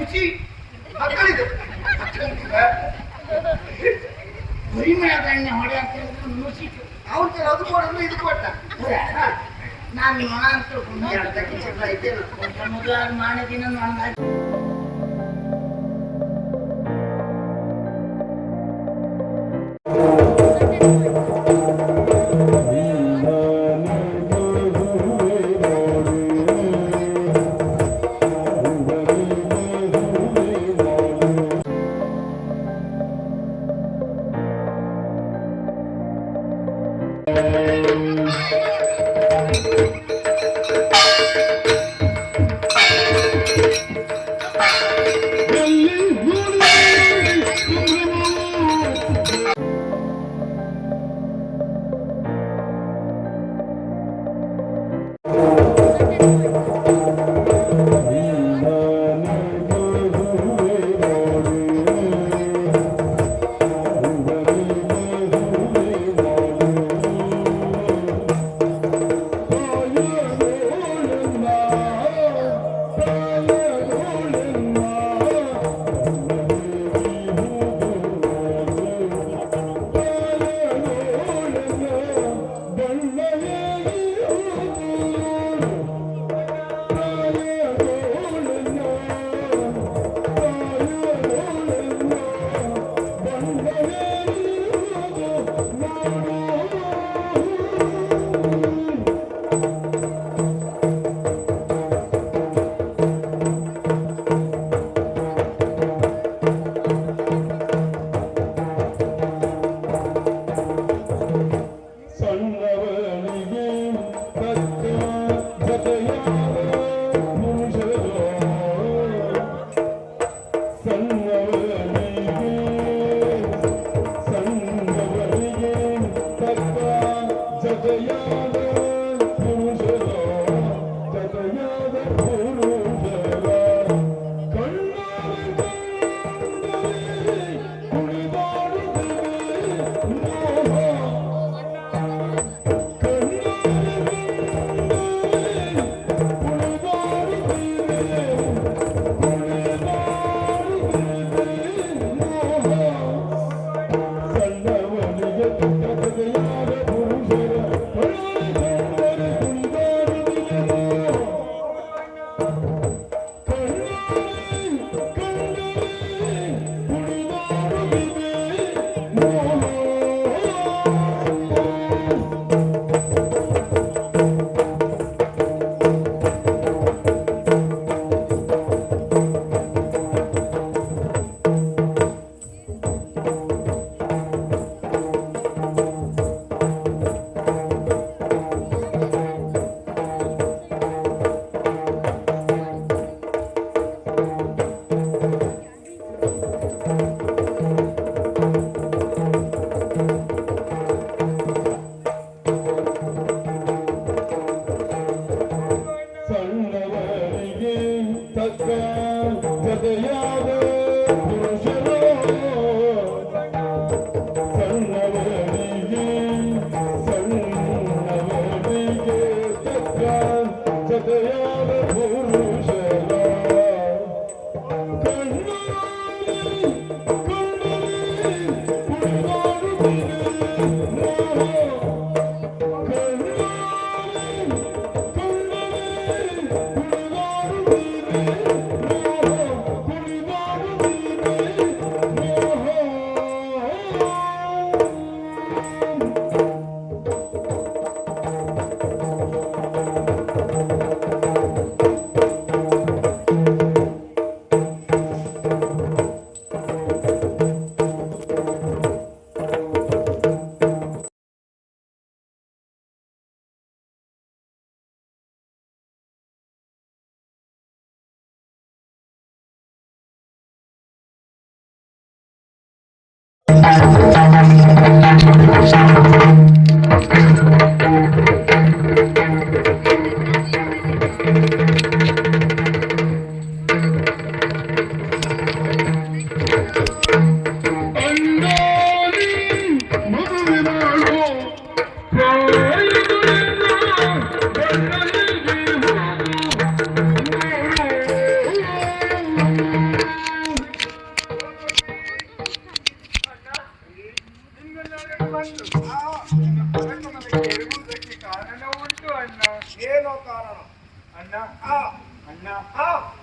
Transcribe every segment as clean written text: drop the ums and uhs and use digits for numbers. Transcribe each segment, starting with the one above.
ಖುಷಿ ಮಕ್ಕಳಿದೆ ಪರಿಮಳದ ಎಣ್ಣೆ ಹೊಡೆ ಅಂತ ಮುಗಿಸಿತು ಅವ್ರ ಅದು ಕೊಡಲು ಇದು ಕೊಟ್ಟ ನಾನು ನೊಣ ಅಂತ ಮೊದಲು ಮಾಡಿದಿನ ನೊಣ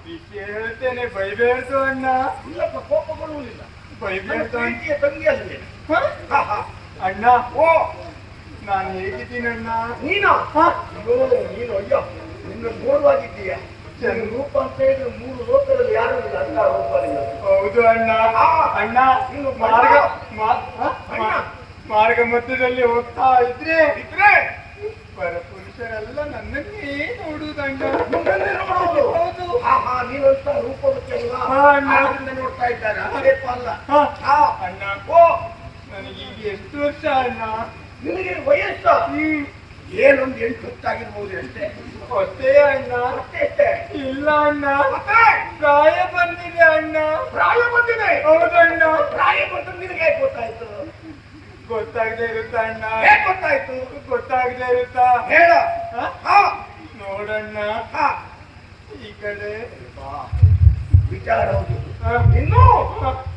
ವಿಷಯ ಹೇಳ್ತೇನೆ, ಬೈಬೇಡ್ದು ಅಣ್ಣ. ಇಲ್ಲಪ್ಪ, ಕೋಪ ಬರುವುದಿಲ್ಲ. ಬೈಬೇಡ್ದು ಪ್ರೀತಿಯ ತಂಗಿ ಅಲ್ವೇ? ಅಣ್ಣ. ಓ, ನಾನು ಹೇಗಿದ್ದೀನಿ ಅಣ್ಣ? ನೀನು ನೀನು ಅಯ್ಯೋ, ನಿನ್ನ ನೋಡುವಾಗಿದ್ದೀಯ. ನಿನ್ನ ರೂಪ ಅಂತ ಹೇಳಿದ್ರೆ 3 ಲೋಕದಲ್ಲಿ ಯಾರು ಇಲ್ಲ ಅಂತ ರೂಪ ನಿನ್ನದು. ಹೌದು ಅಣ್ಣ. ಅಣ್ಣ, ನೀನು ಮಾರ್ಗ ಮಧ್ಯದಲ್ಲಿ ಹೋಗ್ತಾ ಇದ್ರೆ ಪರಪುರುಷರೆಲ್ಲ ನನ್ನನ್ನೇ ನೋಡುವುದಣ್ಣ. ನೋಡುವುದು? ಹೌದು. ನೀನಂತ ರೂಪವಚ್ಚಲ್ಲ, ನೋಡ್ತಾ ಇದ್ದಾರೆ. ಅಲ್ಲ ಅಣ್ಣ. ಓ, ನನಗೀಗ ಎಷ್ಟು ವರ್ಷ ಅಣ್ಣ? ನಿನಗೆ ವಯಸ್ಸು ಏನೊಂದು 8 ಹೊತ್ತಾಗಿರ್ಬೋದು ಅಷ್ಟೇ. ಅಷ್ಟೇ ಅಣ್ಣ? ಅಷ್ಟೇ. ಇಲ್ಲ ಅಣ್ಣ, ಪ್ರಾಯ ಬಂದಿದೆ ಅಣ್ಣ. ಪ್ರಾಯ ಬಂದಿದೆ? ಹೌದಣ್ಣ. ಪ್ರಾಯ ಬಂದ್ರೆ ನಿನಗೆ ಹೇಗೆ ಗೊತ್ತಾಯ್ತು? ಗೊತ್ತಾಗದೆ ಇರುತ್ತಾ ಅಣ್ಣ? ಹೇಗೆ ಗೊತ್ತಾಯ್ತು? ಗೊತ್ತಾಗದೆ ಇರುತ್ತಾ? ಹೇಳ. ನೋಡಣ್ಣ, ಈ ಕಡೆ ವಿಚಾರ ಹೌದು. ಇನ್ನು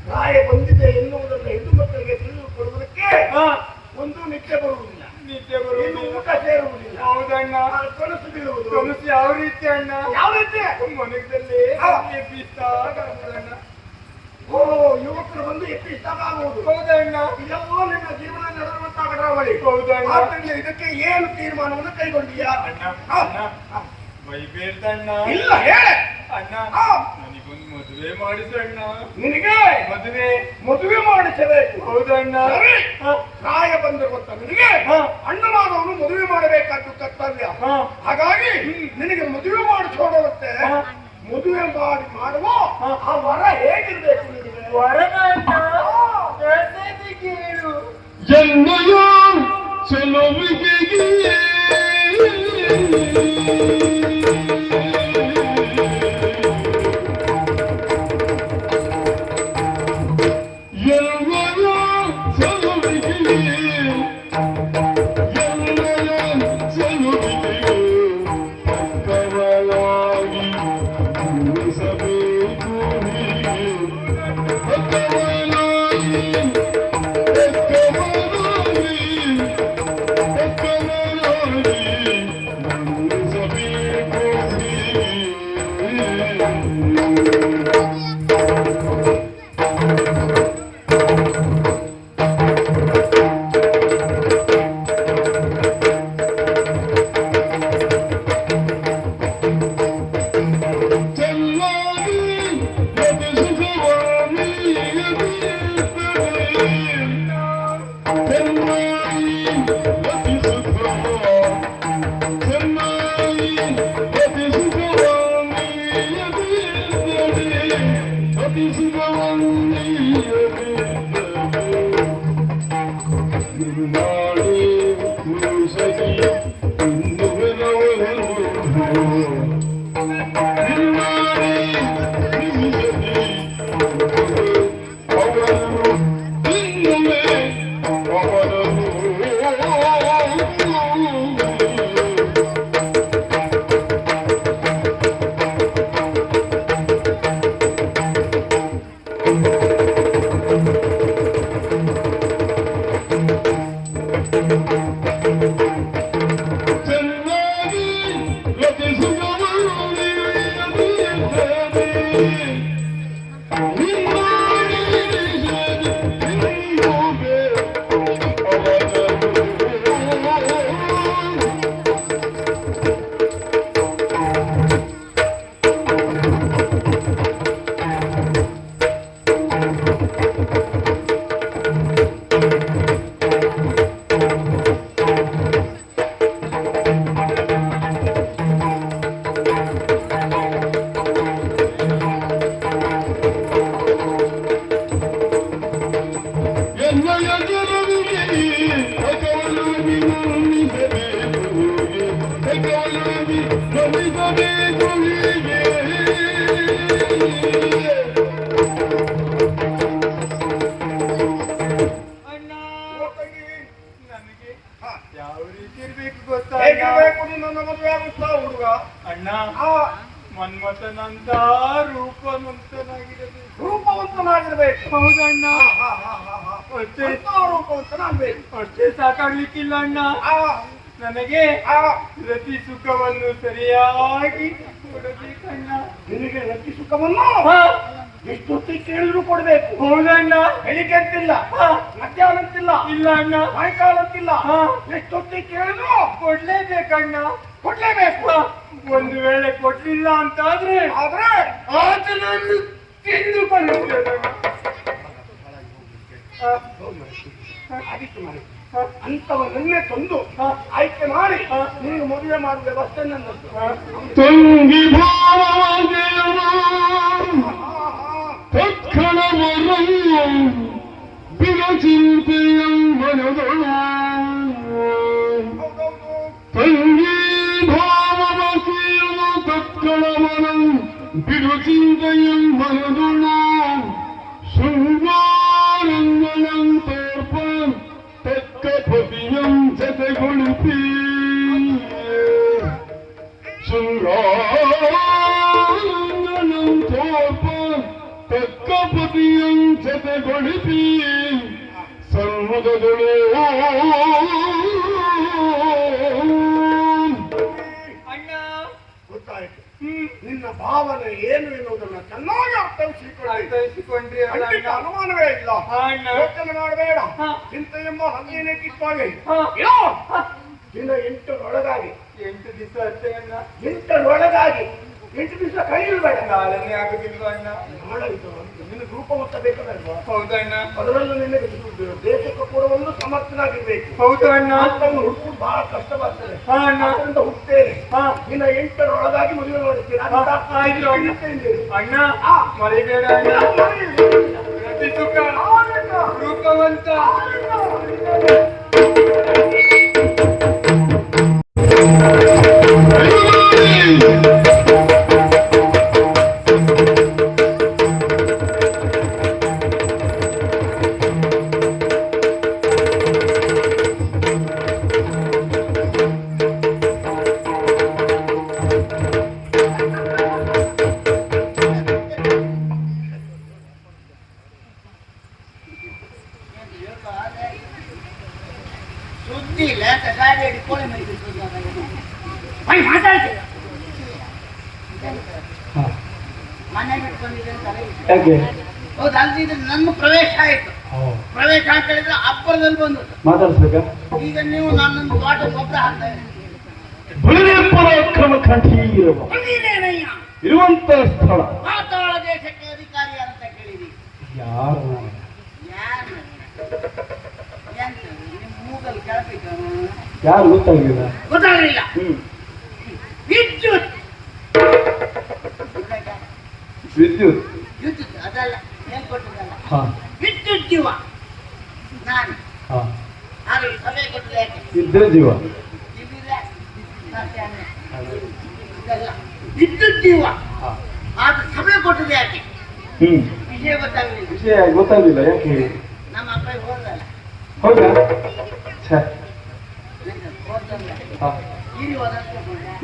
ಪ್ರಾಯ ಬಂದಿದೆ ಎನ್ನುವುದನ್ನು ಹೆಣ್ಣು ಮಕ್ಕಳಿಗೆ ತಿಳಿದುಕೊಳ್ಳುವುದಕ್ಕೆ ಒಂದು ನಿತ್ಯ ಬರುವುದಿಲ್ಲ, ನಿತ್ಯ ಬರುವುದು, ಊಟ ಸೇರುವುದಿಲ್ಲ. ಹೌದಣ್ಣ. ಕನಸು ಬೀಳುವುದು. ಕನಸು ಯಾವ ರೀತಿ ಅಣ್ಣ? ಯಾವ ರೀತಿ? ಮನದಲ್ಲಿ ಎಬ್ಬಿಸ್ತಾಗಣ್ಣ. ಓ, ಯುವಕರು ಬಂದು ಎಪ್ಪಿಸಿದಾಗ ಆಗುವುದು. ಹೌದಣ್ಣ. ಇದೆಲ್ಲೋ ನಿನ್ನ ಜೀವನ ನಡೆಯುವಂತಹ ಘಟನಾವಳಿ. ಹೌದಣ್ಣ. ಆದ್ದರಿಂದ ಇದಕ್ಕೆ ಏನು ತೀರ್ಮಾನವನ್ನು ಕೈಗೊಂಡಿಯಾ? ಬೈಬೇಡ್ದಣ್ಣ. ಇಲ್ಲ, ಹೇಳ ಅಣ್ಣ. ನನಗೊಂದು ಮದುವೆ ಮಾಡಿಸಣ್ಣ. ನಿನಗೆ ಮದುವೆ ಮಾಡಿಸಬೇಕು? ಹೌದಣ್ಣ. ಪ್ರಾಯ ಬಂದ್ರೆ ಗೊತ್ತ ನಿನಗೆ, ಅಣ್ಣನಾದವನು ಮದುವೆ ಮಾಡಬೇಕಾದ್ದು ಕರ್ತವ್ಯ. ಹಾಗಾಗಿ ನಿನಗೆ ಮದುವೆ ಮಾಡಿಸೋಡತ್ತೆ. ಮದುವೆ ಮಾಡುವ ಆ ವರ ಹೇಗಿರ್ಬೇಕು ನಿನಗೆ? ವರನಣ್ಣ ಕೇಳು. ಜನ್ಮಯ ಚೆಲುವಿಗೆ ಯಾವ ರೀತಿ ಇರ್ಬೇಕು ಗೊತ್ತಾ ನನ್ನ ಮದುವೆ ಆಗುತ್ತಾ ಹುಡುಗ? ಅಣ್ಣ, ಮನ್ಮಥನಂತ ರೂಪವಂತನಾಗಿರಬೇಕು. ರೂಪವಂತನಾಗಿರ್ಬೇಕು? ಹೌದಣ್ಣ. ಅಷ್ಟೇ ರೂಪವಂತನಾಗಬೇಕು. ಅಷ್ಟೇ ಸಾಕಾಗ್ಲಿಕ್ಕಿಲ್ಲ ಅಣ್ಣ. ನನಗೆ ಪ್ರತಿ ಸುಖವನ್ನು ಸರಿಯಾಗಿ ಕೊಡಬೇಕಣ್ಣ. ನಿನಗೆ ರತಿ ಸುಖವನ್ನು ಹಾ, ಎಷ್ಟು ಹೊತ್ತಿಗೆ ಕೇಳಿದ್ರು ಕೊಡ್ಬೇಕು. ಹೌದಣ್ಣ. ಬೆಳಿಗ್ಗೆ ಅಂತಿಲ್ಲ, ಹಾ, ಮಧ್ಯಾಹ್ನ ಅಂತಿಲ್ಲ, ಇಲ್ಲ ಅಣ್ಣ. ಸಾಯಂಕಾಲ ಅಂತಿಲ್ಲ, ಹಾ, ಎಷ್ಟು ಹೊತ್ತಿಗೆ ಕೇಳಿದ್ರು ಕೊಡ್ಲೇಬೇಕಣ್ಣ. ಕೊಡ್ಲೇಬೇಕು. ಒಂದು ವೇಳೆ ಕೊಡ್ಲಿಲ್ಲ ಅಂತಾದ್ರೆ ಆದ್ರೆ ಆತನನ್ನು ತಿಂದುಕೊಳ್ಳುತ್ತೇನೆ. ಆದಿತ್ಯ ಮಾಡಿ ಅಂತವನ್ನೇ ತಂದು ಆಯ್ಕೆ ಮಾಡಿ ನಿನಗೆ ಮದುವೆ ಮಾಡುವ ವ್ಯವಸ್ಥೆ ನನ್ನದು. ತಂಗಿ ಭಾವದೇವ ತತ್ಕ್ಷಣವರಂ ಬಿರಚಿಂತೆಯಂ ಮನದೊಳು ತಂಗಿ ಭಾವವಕೀಲ ತತ್ಕ್ಷಣವರಂ ಬಿರುಚಿಂತೆಯಂ ಮನದೊಳು ಶೃಂಗಾರಂಗಣಂ ತೋರ್ಪ ತಕ್ಕ ಪತಿಯಂ ಜತೆಗೊಳಿಸಿ ಶೃಂಗಾರಂಗಣಂ ತೋರ್ಪ ತಕ್ಕ ಪತಿಯಂ ಜತೆಗೊಳಿಸಿ ಸನ್ಮುಖದೊಳು ಅಣ್ಣ, ಗೊತ್ತಾಯ್ತು. ನಿನ್ನ ಭಾವನೆ ಏನು ಎನ್ನುವುದನ್ನು ಚೆನ್ನಾಗಿ ಅರ್ಥೈಸಿಕೊಳ್ಳಿ. ಅರ್ಥೈಸಿಕೊಂಡ್ರಿ ಅಲ್ಲ ಖಂಡಿತ ಅಣ್ಣ? ಅನುಮಾನವೇ ಇಲ್ಲ. ಹಾ, ಅಣ್ಣ. ಯೋಚನೆ ಮಾಡಬೇಡ. ಹಾ. ಚಿಂತೆ ಎಂಬ ಹಂಗೇನೆ ಕಿತ್ತಾಗೆ ಹಾ. ದಿನ 8ರೊಳಗಾಗಿ 8 ದಿವಸ ಅಷ್ಟೇ ಅಣ್ಣ. 8ರೊಳಗಾಗಿ 8 ದಿವಸ ಕಳೆಯಬೇಡ. ನಾಳೆನೇ ಆಗುದಿಲ್ಲ ಅಣ್ಣ. ನಾಳೆ ಇದು ನಿನಗೆ ರೂಪ ಹೊತ್ತ ಬೇಕಲ್ವಾ? ಹೌದಣ್ಣ. ಅದರಲ್ಲೂ ನಿನಗೆ ದೇಶಕ್ಕೆ ಕೂಡ ಒಂದು ಸಮರ್ಥನಾಗಿರ್ಬೇಕು. ಹೌದು ಅಣ್ಣ. ಅಂತವನ್ನು ಹುಡುಕುವುದು ಬಹಳ ಕಷ್ಟವಾಗ್ತದೆ. ಹಾ ಅಣ್ಣ. ಅದರಿಂದ ಹುಟ್ಟೇನೆ. ಹಾ, ದಿನ 8ರೊಳಗಾಗಿ ಮದುವೆ ಮಾಡುತ್ತೀರಾ? ಆಯ್ತು ಅಣ್ಣ. ಅಣ್ಣ, ಮರಿಬೇಡ ಅಣ್ಣ. ರತಿ ಸುಖ ರೂಪವಂತ ಸುದ್ದಿ ಇಲ್ಲ, ಗಾಡಿ ಹಿಡ್ಕೊಳ್ಳಿ ಮಾತಾಡ್ತೀವಿ. ಮನೆ ಬಿಟ್ಕೊಂಡಿದೆ ಅಂತಾರೆ. ಹೌದು, ಅಲ್ದಿದ್ರೆ ನನ್ನ ಪ್ರವೇಶ ಆಯ್ತು. ಪ್ರವೇಶ ಅಂತ ಹೇಳಿದ್ರೆ ಅಬ್ಬರದಲ್ಲಿ ಬಂದು ಮಾತಾಡ್ಸ್ಬೇಕಾ? ಈಗ ನೀವು ನನ್ನೊಂದು ತೋಟ ಗೊಬ್ಬರ ಹಾಕ್ತಾ ಪರಾಕ್ರಮ ಕಂಠೀರವ ಇದ್ದೀರೇನಯ್ಯ. ಇರುವಂತ ಸ್ಥಳ ಪಾತಾಳ ದೇಶಕ್ಕೆ ಅಧಿಕಾರಿ ಅಂತ ಕೇಳಿದಿ. ಯಾರು? ಯಾರು ಎಂತ ನಿಮ್ಮ ಮೂಗಲ್ಲಿ ಕೇಳಬೇಕು? ಯಾರು ಗೊತ್ತಾಗಲಿಲ್ಲ. ಗೊತ್ತಾಗಲಿಲ್ಲ. ವಿದ್ಯುತ್ ವಿದ್ಯುತ್. ವಿದ್ಯುತ್ ಅದಲ್ಲ, ಏನ್ ಕೊಟ್ಟದಲ್ಲ, ಹಾ, ವಿದ್ಯುತ್ ಜೀವ ನಾನು. ಹಾ, ಆದ್ರೆ ಸಭೆ ಕೊಟ್ಟರೆ ಯಾಕೆ? ಇದ್ರೆ ಜೀವ. ಇಲ್ಲಿದೆ ಸತ್ಯಾನೆ. ಇದಲ್ಲ ವಿದ್ಯುತ್ ಜೀವ. ಹಾ. ಆದ್ರೆ ಸಭೆ ಕೊಟ್ಟದೆ ಯಾಕೆ? ಹ್ಮ್. ವಿಷಯ ಗೊತ್ತಾಗಲಿಲ್ಲ. ವಿಷಯ ಗೊತ್ತಾಗ್ಲಿಲ್ಲ. ಯಾಕೆ? ನಮ್ಮ ಅಪ್ಪ ಹೋದಲ್ಲ. ಹೌದಾ? ಛೆ. ಹೋದಲ್ಲ. ಹಾ. ಇಲ್ಲಿ ಹೋದಕ್ಕೆ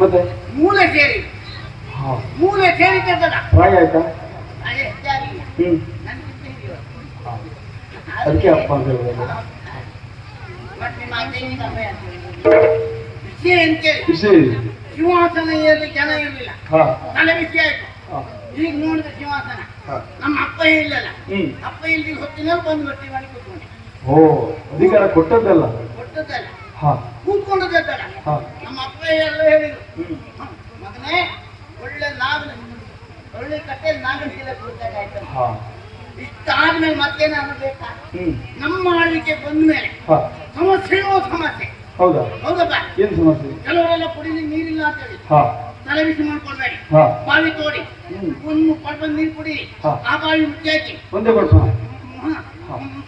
ಮತ್ತೆ ಮೂಲೆ ಸೇರಿ ಹಾ, ಮೂಲೆ ಸೇರಿದ್ದಲ್ಲ. ಪ್ರಾಯ ಆಯ್ತಾ? ಅದೇ ಜಾರಿ ಹ್ಮ್. ನನ್ಗಿಂತ ಹಿರಿಯವರು. ಹಾ. ಅದಕ್ಕೆ ಅಪ್ಪ ಅಂತ ಹೇಳಿದ್ರು. ಮತ್ತೆ ನಿಮ್ಮ ಅಜ್ಜನಿಗೆ ಸಮಯ ಅಂತ ಹೇಳಿದ್ರು. ವಿಷಯ ಅಂತೇಳಿ ವಿಷಯ ಇದೆ. ಸಿಂಹಾಸನ ಏರಲಿ ಜನ ಇರಲಿಲ್ಲ. ಹಾ, ತಲೆ ಬಿಸಿ ಆಯ್ತು. ಹಾ, ಈಗ ನೋಡಿದ್ರೆ ಸಿಂಹಾಸನ ಹಾ. ನಮ್ಮ ಅಪ್ಪ ಇಲ್ಲಲ್ಲ. ಹ್ಮ್. ಅಪ್ಪ ಇಲ್ದಿ ಹೊತ್ತಿನಲ್ಲಿ ಬಂದು ಗಟ್ಟಿ ಮಾಡಿ ಕೂತ್ಕೊಂಡೆ. ಓ, ಅಧಿಕಾರ ಕೊಟ್ಟದ್ದಲ್ಲ. ಕೊಟ್ಟದ್ದಲ್ಲ, ಹಾ, ಕೂತ್ಕೊಂಡದ್ದಲ್ಲ. ಹಾ. ನಮ್ಮ ಅಪ್ಪ ಎಲ್ಲ ಹೇಳಿದ್ರು, ಹ್ಮ್. ಮಗನೇ ಒಳ್ಳೆ ನಾಗನ ಒಳ್ಳೆ ಕಟ್ಟೆಯಲ್ಲಿ ನಾಗನ ಚೀಲ ಕೊಡ್ತಾರೆ ಆಯ್ತು. ಹಾ. ಇಷ್ಟಾದ್ಮೇಲೆ ಮತ್ತೇನಾದ್ರು ಬೇಕಾ? ಹ್ಮ್. ನಮ್ಮ ಆಳ್ವಿಕೆ ಬಂದ ಮೇಲೆ ಹಾ. ಸಮಸ್ಯೆಯೋ ಸಮಸ್ಯೆ. ಹೌದಾ? ಹೌದಪ್ಪ. ಏನ್ ಸಮಸ್ಯೆ? ಕೆಲವರೆಲ್ಲ ಕುಡಿಲಿಕ್ಕೆ ನೀರಿಲ್ಲ ಅಂತ ಹೇಳಿ ಹಾ, ತಲೆ ಬಿಸಿ ಮಾಡ್ಕೊಳ್ಬೇಡಿ. ಹಾ. ಬಾವಿ ತೋಡಿ ಹ್ಮ್. ಒಂದು ಪಡ್ಬಂದು ನೀರು ಕುಡಿ. ಹಾ. ಆ ಬಾವಿ ಮುಚ್ಚಿ ಹಾಕಿ ಒಂದೇ ಕೊಡ್ಸೋಣ.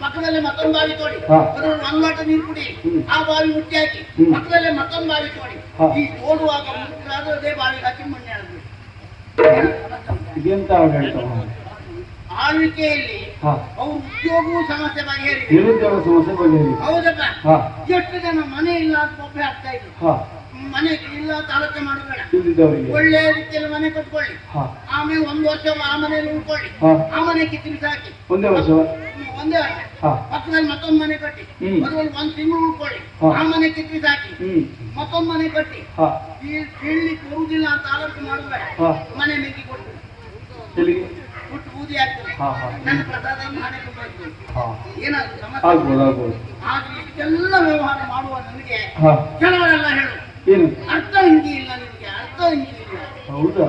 ಪಕ್ಕದಲ್ಲೇ ಮತ್ತೊಂದು ಬಾವಿ ತೋಡಿ. ಹಾ. ಅದ್ರಲ್ಲಿ ಒಂದು ಲೋಟ ನೀರು ಕುಡಿ. ಹ್ಮ್. ಆ ಬಾವಿ ಮುಚ್ಚಿ ಹಾಕಿ ಹ್ಮ್. ಪಕ್ಕದಲ್ಲೇ ಮತ್ತೊಂದು ಬಾವಿ ತೋಡಿ. ಹಾ. ಈ ತೋಡುವಾಗ ಮುಚ್ಚಾದ್ರೂ ಅದೇ ಬಾವಿ ಹಾಕಿ ಮಣ್ಣೆ ಎಳೆದ್ಬಿಡಿ. ಇದೆಂತ ಆಡಳಿತ? ಆಳ್ವಿಕೆಯಲ್ಲಿ ಹಾ. ಅವ್ರ ಉದ್ಯೋಗವೂ ಸಮಸ್ಯೆ ಬಗೆಹರಿದೆ. ನಿರುದ್ಯೋಗ ಸಮಸ್ಯೆ ಬಗೆಹರಿ. ಹೌದಪ್ಪ. ಹಾ. ಎಷ್ಟು ಜನ ಮನೆ ಇಲ್ಲ ಅಂತ ಒಬ್ಬೆ ಆಗ್ತಾ ಇದ್ರು. ಹಾ. ಮನೆ ಇಲ್ಲ ಅಂತ ಆಲೋಚನೆ ಮಾಡಬೇಡ. ಇಲ್ಲಿದ್ದವರಿಗೆ. ಒಳ್ಳೆ ರೀತಿಯಲ್ಲಿ ಮನೆ ಕಟ್ಕೊಳ್ಳಿ. ಹಾ. ಆಮೇಲೆ ಒಂದು ವರ್ಷ ಆ ಮನೆಯಲ್ಲಿ ಉಳ್ಕೊಳ್ಳಿ. ಹಾ. ಆ ಮನೆ ಕಿತ್ತಿರಿಸಿ ಹಾಕಿ ಒಂದೇ ವರ್ಷ. ಒಂದೇ ವರ್ಷ ಹಾ. ಪಕ್ಕದಲ್ಲಿ ಮತ್ತೊಂದು ಮನೆ ಕಟ್ಟಿ ಹ್ಮ್. ಅದ್ರಲ್ಲಿ ಒಂದು ತಿಂಗಳು ಉಳ್ಕೊಳ್ಳಿ ಹಾ. ಆ ಮನೆ ಕಿತ್ತಿ ಸಾಕಿ ಮತ್ತೊಂದು ಮನೆ ಕಟ್ಟಿ ಹಾ ಕೀಳ್ಲಿಕ್ಕೆ ಬರುವುದಿಲ್ಲ ಅಂತ ಆಲೋಚನೆ ಮಾಡಬೇಡ ಹಾ. ಮನೆ ಮೆಗ್ಗಿ ಕೊಟ್ಟು ಎಲ್ಲಿಗೆ ಹುಟ್ಟು ಬೂದಿ ಆಗ್ತದೆ ಹಾ ಹಾ ನನ್ನ ಪ್ರಸಾದ ಮನೆ ತುಂಬ ಇರ್ತದೆ ಹಾ ಏನಾದ್ರು ಸಮಸ್ಯೆ ಆಗ್ಬೋದು ಆಗ್ಬೋದು ಆದ್ರೆ ಇಷ್ಟೆಲ್ಲ ವ್ಯವಹಾರ ಮಾಡುವ ನನಗೆ ಹಾ ಕೆಲವರೆಲ್ಲ ಹೇಳು ಏನು ಅರ್ಥ ಹಿಂದಿ ಇಲ್ಲ ನಿಮಗೆ ಅರ್ಥ ಹಿಂದಿ ಇಲ್ಲ ಹೌದಾ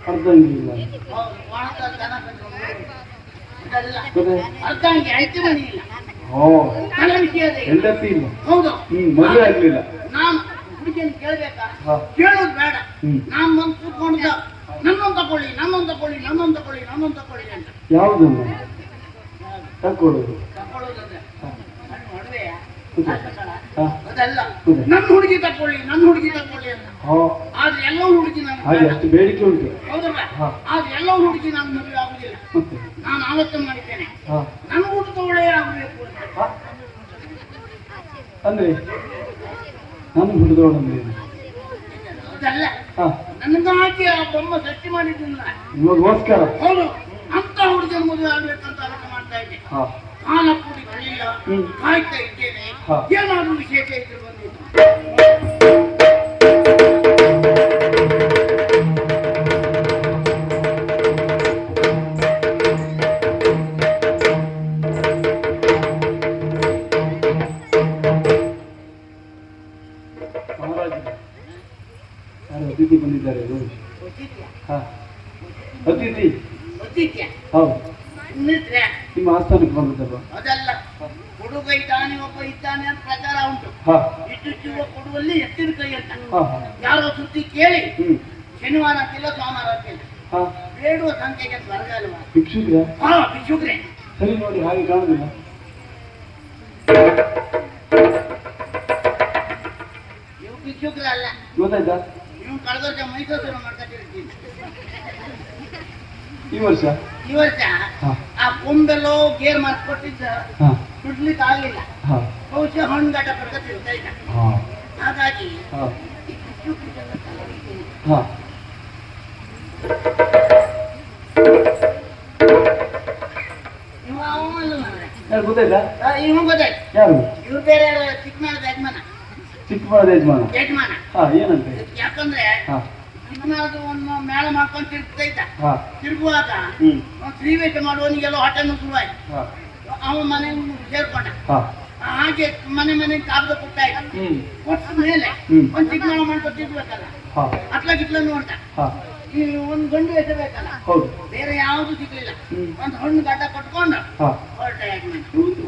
ಅರ್ಧ ಇಲ್ಲ ಹೌದು ಒಣಗ ದನ ಕಟ್ಕೊಂಡು ಇದೆಲ್ಲ ಮತ್ತೆ ಅರ್ಥ ಹಂಗೆ ಐತೆ ಮನೆ ಇಲ್ಲ ಓ ನನ್ನ ವಿಷಯ ಅದೇ ಹೆಂಡತಿ ಇಲ್ಲ ಹೌದು ಮದುವೆ ಆಗ್ಲಿಲ್ಲ ನಾನು ಹುಡುಗಿಯನ್ನು ಕೇಳ್ಬೇಕಾ ಹಾ. ಕೇಳೋದು ಬೇಡ ಹ್ಮ್. ನಾನು ಬಂದು ಕೂತ್ಕೊಂಡ ನನ್ನೊಂದು ತಕೊಳ್ಳಿ ನನ್ನೊಂದು ತಕೊಳ್ಳಿ ನನ್ನೊಂದು ತಕೊಳ್ಳಿ ನನ್ನೊಂದು ತಕೊಳ್ಳಿ ಅಂತ ಯಾವುದನ್ನು ತಕ್ಕೊಳ್ಳೋದು ತಕೊಳ್ಳೋದಂದ್ರೆ ನನ್ನ ಒಡವೆಯ ಹೌದು. ಹಾ. ಅದಲ್ಲ ಹೌದು. ನನ್ನ ಹುಡುಗಿ ತಕೊಳ್ಳಿ ನನ್ನ ಹುಡುಗಿ ತಕೊಳ್ಳಿ ಅಂತ ಹಾ ಆದ್ರೆ ಎಲ್ಲವೂ ಹುಡುಗಿ ನಾನು ಹಾಗೆ ಬೇಡ. ಅಷ್ಟು ಬೇಡಿಕೆ ಉಂಟು ಹೌದಲ್ಲ ಹಾ. ಆದ್ರೆ ಎಲ್ಲವೂ ಹುಡುಗಿ ನಾನು ಮದುವೆ ಆಗುದಿಲ್ಲ ಮತ್ತೆ ನಾನು ಆಲೋಚನೆ ಮಾಡಿದ್ದೇನೆ ಹಾ ನನ್ನ ಊಟ ತಗೊಳ್ಳೇ ಆಗಬೇಕು ಅಂತ ಹಾ. ಅಂದ್ರೆ ನಾನು ಹುಡುದವಳಂದ್ರೆ ಏನು? ಅದಲ್ಲ ಹಾ ನನಗಾಗಿ ಆ ಬೊಮ್ಮ ಸೃಷ್ಟಿ ಮಾಡಿದ್ದಿಲ್ಲ ನಿಮಗೋಸ್ಕರ ಹೌದು ಅಂತ ಹುಡುಗಿಯ ಮದುವೆ ಆಗ್ಬೇಕಂತ ಆಲೋಚನೆ ಮಾಡ್ತಾ ಇದ್ದೆ ಹಾ ಕಾಲ ಕೂಡಿ ಬರಲಿಲ್ಲ ಹ್ಮ್. ಕಾಯ್ತಾ ಇದ್ದೇನೆ ಹಾ. ಏನಾದ್ರೂ ವಿಶೇಷ ಇದ್ರೆ ಬಂದಿದ್ದು ಮಹಾರಾಜ ಯಾರು ಅತಿಥಿ ಬಂದಿದ್ದಾರೆ ರೋಹಿತ್ ಗೊತ್ತಿದ್ಯಾ ಹಾ ಅತಿಥಿ ಗೊತ್ತಿದ್ಯಾ ಹೌದು ನಿಂತ್ರೆ ನಿಮ್ಮ ಆಸ್ಥಾನಕ್ಕೆ ಬಂದದ್ದಲ್ವಾ ಅದಲ್ಲ ಹುಡುಗ ಇದ್ದಾನೆ ಒಬ್ಬ ಇದ್ದಾನೆ ಅಂತ ಪ್ರಚಾರ ಉಂಟು ಹಾ ಇಷ್ಟು ಜೀವ ಕೊಡುವಲ್ಲಿ ಎತ್ತಿನ ಕೈ ಅಂತ ಹಾ ಹಾ ಯಾರೋ ಸುದ್ದಿ ಕೇಳಿ ಹ್ಮ್ ಶನಿವಾರ ಅಂತಿಲ್ಲ ಸೋಮವಾರ ಅಂತಿಲ್ಲ ಹಾ ಬೇಡುವ ಸಂಖ್ಯೆಗೆ ಬರಗಾಲವ ಭಿಕ್ಷುಗ್ರ ಹಾ ಬಿಚ್ಚುಗ್ರೆ ಸರಿ ನೋಡಿ ಹಾಗೆ ಕಾಣುದಿಲ್ಲ ಇವು ಬಿಚ್ಚುಗ್ರೆ ಅಲ್ಲ ಗೊತ್ತಾಯ್ತಾ ಇವ್ನು ಕಳೆದ ವರ್ಷ ಮೈಸೂರು ಮಾಡ್ಕೊಂಡಿರ್ತೀನಿ ಈ ವರ್ಷ ಈ ವರ್ಷ ಹಾ ಆ ಕೊಂಬೆಲ್ಲೋ ಗೇರ್ ಮಾರ್ಕ್ ಕೊಟ್ಟಿದ್ದ ಹಾ ಸುಡ್ಲಿಕ್ಕೆ ಆಗಲಿಲ್ಲ ಹಾ ಬಹುಶಃ ಹಣ್ಣುಗಾಟ ಬರ್ಕೊತಿರ್ತಾ ಇದ್ದ ಹಾ ಹಾಗಾಗಿ ಹಾ ಈ ಬಿಚ್ಚುಗ್ರಿಗೆಲ್ಲ ತಲೆ ಹೊಡಿತೀನಿ. ಹಾ ಇವ ಅವನಲ್ಲ ಮಾರ್ರೆ. ಯಾರು ಗೊತ್ತಾಯ್ತಾ ಇವ ಗೊತ್ತಾಯ್ತು ಯಾರು ಇವ್ರು ಬೇರೆ ಚಿಕ್ಕನಾಳದ ಚಿಕ್ಕಮಳದ ಯಜಮಾನ ಯಜಮಾನ ಹಾ ಏನಂತೆ ಯಾಕಂದ್ರೆ ಹಾ ಚಿಕ್ಕನಾಳದು ಒಂದು ಮೇಳ ಮಾಡ್ಕೊಂಡು ತಿರುಗ್ತಾ ಇದ್ದ ಹಾ ತಿರುಗುವಾಗ ಹ್ಮ್ ಶ್ರೀವೇಶ ಮಾಡುವನಿಗೆಲ್ಲ ಹೊಟ್ಟೆನು ಶುರುವಾಯ್ತು ಹಾ ಅವನ ಮನೆಗೆ ಸೇರ್ಕೊಂಡ ಹಾ ಹಾಗೆ ಮನೆ ಕಾಗದ ಕೊಟ್ಟ ಹ್ಮ್ ಕೊಟ್ಟ ಮೇಲೆ ಹ್ಮ್. ಒಂದು ಚಿಕ್ಕನಾಳ ಮಾಡ್ಕೊಂಡು ತಿರ್ಬೇಕಲ್ಲ ಹಾ ಅಟ್ಲ ಗಿಟ್ಲ ನೋಡ್ದ ಹಾ ಈ ಒಂದು ಗಂಡು ಎಸಬೇಕಲ್ಲ ಹೌದು ಬೇರೆ ಯಾವುದು ಸಿಗ್ಲಿಲ್ಲ ಹ್ಮ್. ಒಂದು ಹಣ್ಣು ಗಡ್ಡ ಕೊಟ್ಕೊಂಡು ಹಾ ಹೊರಟ ಯಜಮಾನ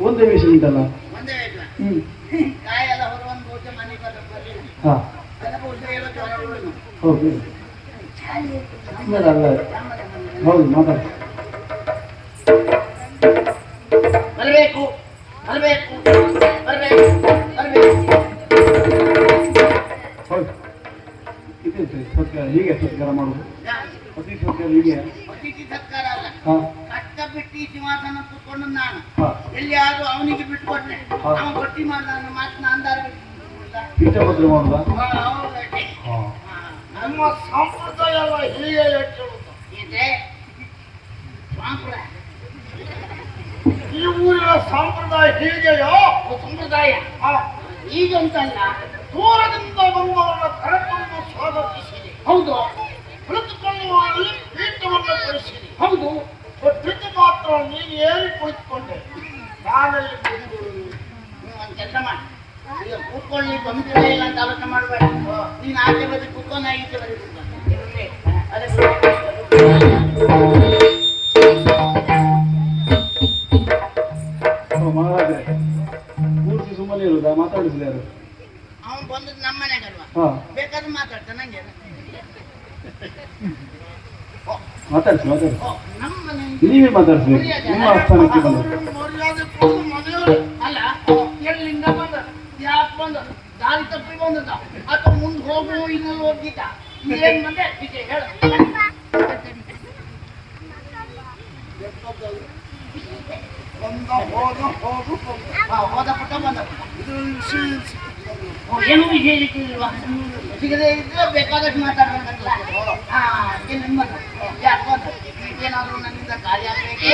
ಒಂದೇ ವಿಷಯ ಉಂಟಲ್ಲ ಒಂದೇ ಯಜಮಾನ ಹ್ಮ್ ಕಾಯೆಲ್ಲ ಹೊರವೊಂದು ಬಹುಶಃ ಮನೆಗೆ ಬರಲಿಲ್ಲ ಹಾ ಅದನ್ನ ಬಹುಶಃ ಏನೋ ಜ್ವರ ಉಳಿದು ಹೌದು ಇಲ್ಲ ಅಲ್ಲ ಹೌದು ಮಾತಾಡಿ ಬರಬೇಕು ಬರಬೇಕು ಬರಬೇಕು ಬರಬೇಕು ಹೌದು ಇದೆ ಸತ್ಕಾರ ಹೀಗೆ ಸತ್ಕಾರ ಮಾಡುದು ಅತಿ ಸತ್ಕಾರ ಹೀಗೆ ಅತಿಥಿ ಸತ್ಕಾರ ಅಲ್ಲ ಹಾ ಕಷ್ಟ ಬಿಟ್ಟು ಈ ಸಿಂಹಾಸನ ಕೂತ್ಕೊಂಡು ನಾನು ಹಾ ಎಲ್ಲಿಯಾದ್ರೂ ಅವನಿಗೆ ಬಿಟ್ಕೊಟ್ಟೆ ಹಾ. ಅವನು ಗಟ್ಟಿ ಮಾಡಿದ ಮಾತನ್ನ ಅಂದಾರ ಪೀಠಭದ್ರ ಮಾಡುದಾ ಹಾ ನಮ್ಮ ಸಂಪ್ರದಾಯ ಎಲ್ಲ ಹೀಗೆ ಇದೆ ಸಂಪ್ರದಾಯ ಈ ಊರಿನ ಸಂಪ್ರದಾಯ ಹೀಗೆಯೋ ಸಂಪ್ರದಾಯ ಈಗಂತಲ್ಲ ದೂರದಿಂದ ಬಂದವರನ್ನ ಕರೆಕೊಂಡು ಸ್ವಾಗತಿಸಿರಿ. ಹೌದು ಕುಳಿತುಕೊಳ್ಳುವಲ್ಲಿ ಪೀಠವನ್ನು ಕೊಡಿಸಿರಿ. ಹೌದು ಕೊಟ್ಟಿದ್ದು ಮಾತ್ರ ನೀನು ಏರಿ ಕುಳಿತುಕೊಂಡೆ. ನಾನಲ್ಲಿ ನೀವು ಒಂದು ಕೆಲಸ ಮಾಡಿ ಈಗ ಕೂತ್ಕೊಳ್ಳಿ ಬಂದಿಲ್ಲ ಇಲ್ಲ ಅಂತ ಆಲೋಚನೆ ಮಾಡಬೇಡ ನೀನು ಆಚೆ ಬದಿ ಕೂತ್ಕೊಂಡು ಈಚೆ ಬದಿ ಕೂತ್ಕೊಂಡು ಅದೇ ಮಹಾರಾಜೆ ಪೂರ್ತಿ ಸುಮ್ಮನೆ ಇರುದಾ ಮಾತಾಡಿಸಿದ ಯಾರು ಅವನು ಬಂದದ್ದು ನಮ್ಮ ಮನೆಗಲ್ವಾ ಹಾ ಬೇಕಾದ್ರೆ ಮಾತಾಡ್ತಾನೆ ನಂಗೆ ಮಾತಾಡಿಸಿ ಮಾತಾಡಿಸಿ ನಮ್ಮ ಮನೆ ನೀವೇ ಮಾತಾಡಿಸ್ಬೇಕು ನಿಮ್ಮ ಆಸ್ಥಾನಕ್ಕೆ ಬಂದ ಮರ್ಯಾದೆ ಕೊಡು ಮನೆಯವರು ಅಲ್ಲ ಎಲ್ಲಿಂದ ಬಂದ ಯಾಕೆ ಬಂದ ದಾರಿ ತಪ್ಪಿ ಬಂದದ ಅಥವಾ ಮುಂದೆ ಹೋಗು ಇನ್ನಲ್ಲಿ ಹೋಗಿದ್ದ ಏನ್ ಬಂದೆ ವಿಷಯ ಹೇಳು ಬಂದ ಹೋದ ಹೋಗು ಹೋದ ಪುಟ್ಟ ಬಂದ ಇದು ವಿಷಯ ಏನು ವಿಷಯ ಸಿಕ್ಕಿಲ್ವಾ ಸಿಗದೆ ಇದ್ರೆ ಬೇಕಾದಷ್ಟು ಮಾತಾಡ್ಬೇಕಲ್ಲ ಏನಾದ್ರು ನನ್ನಿಂದ ಕಾರ್ಯ ಆಗ್ಬೇಕೆ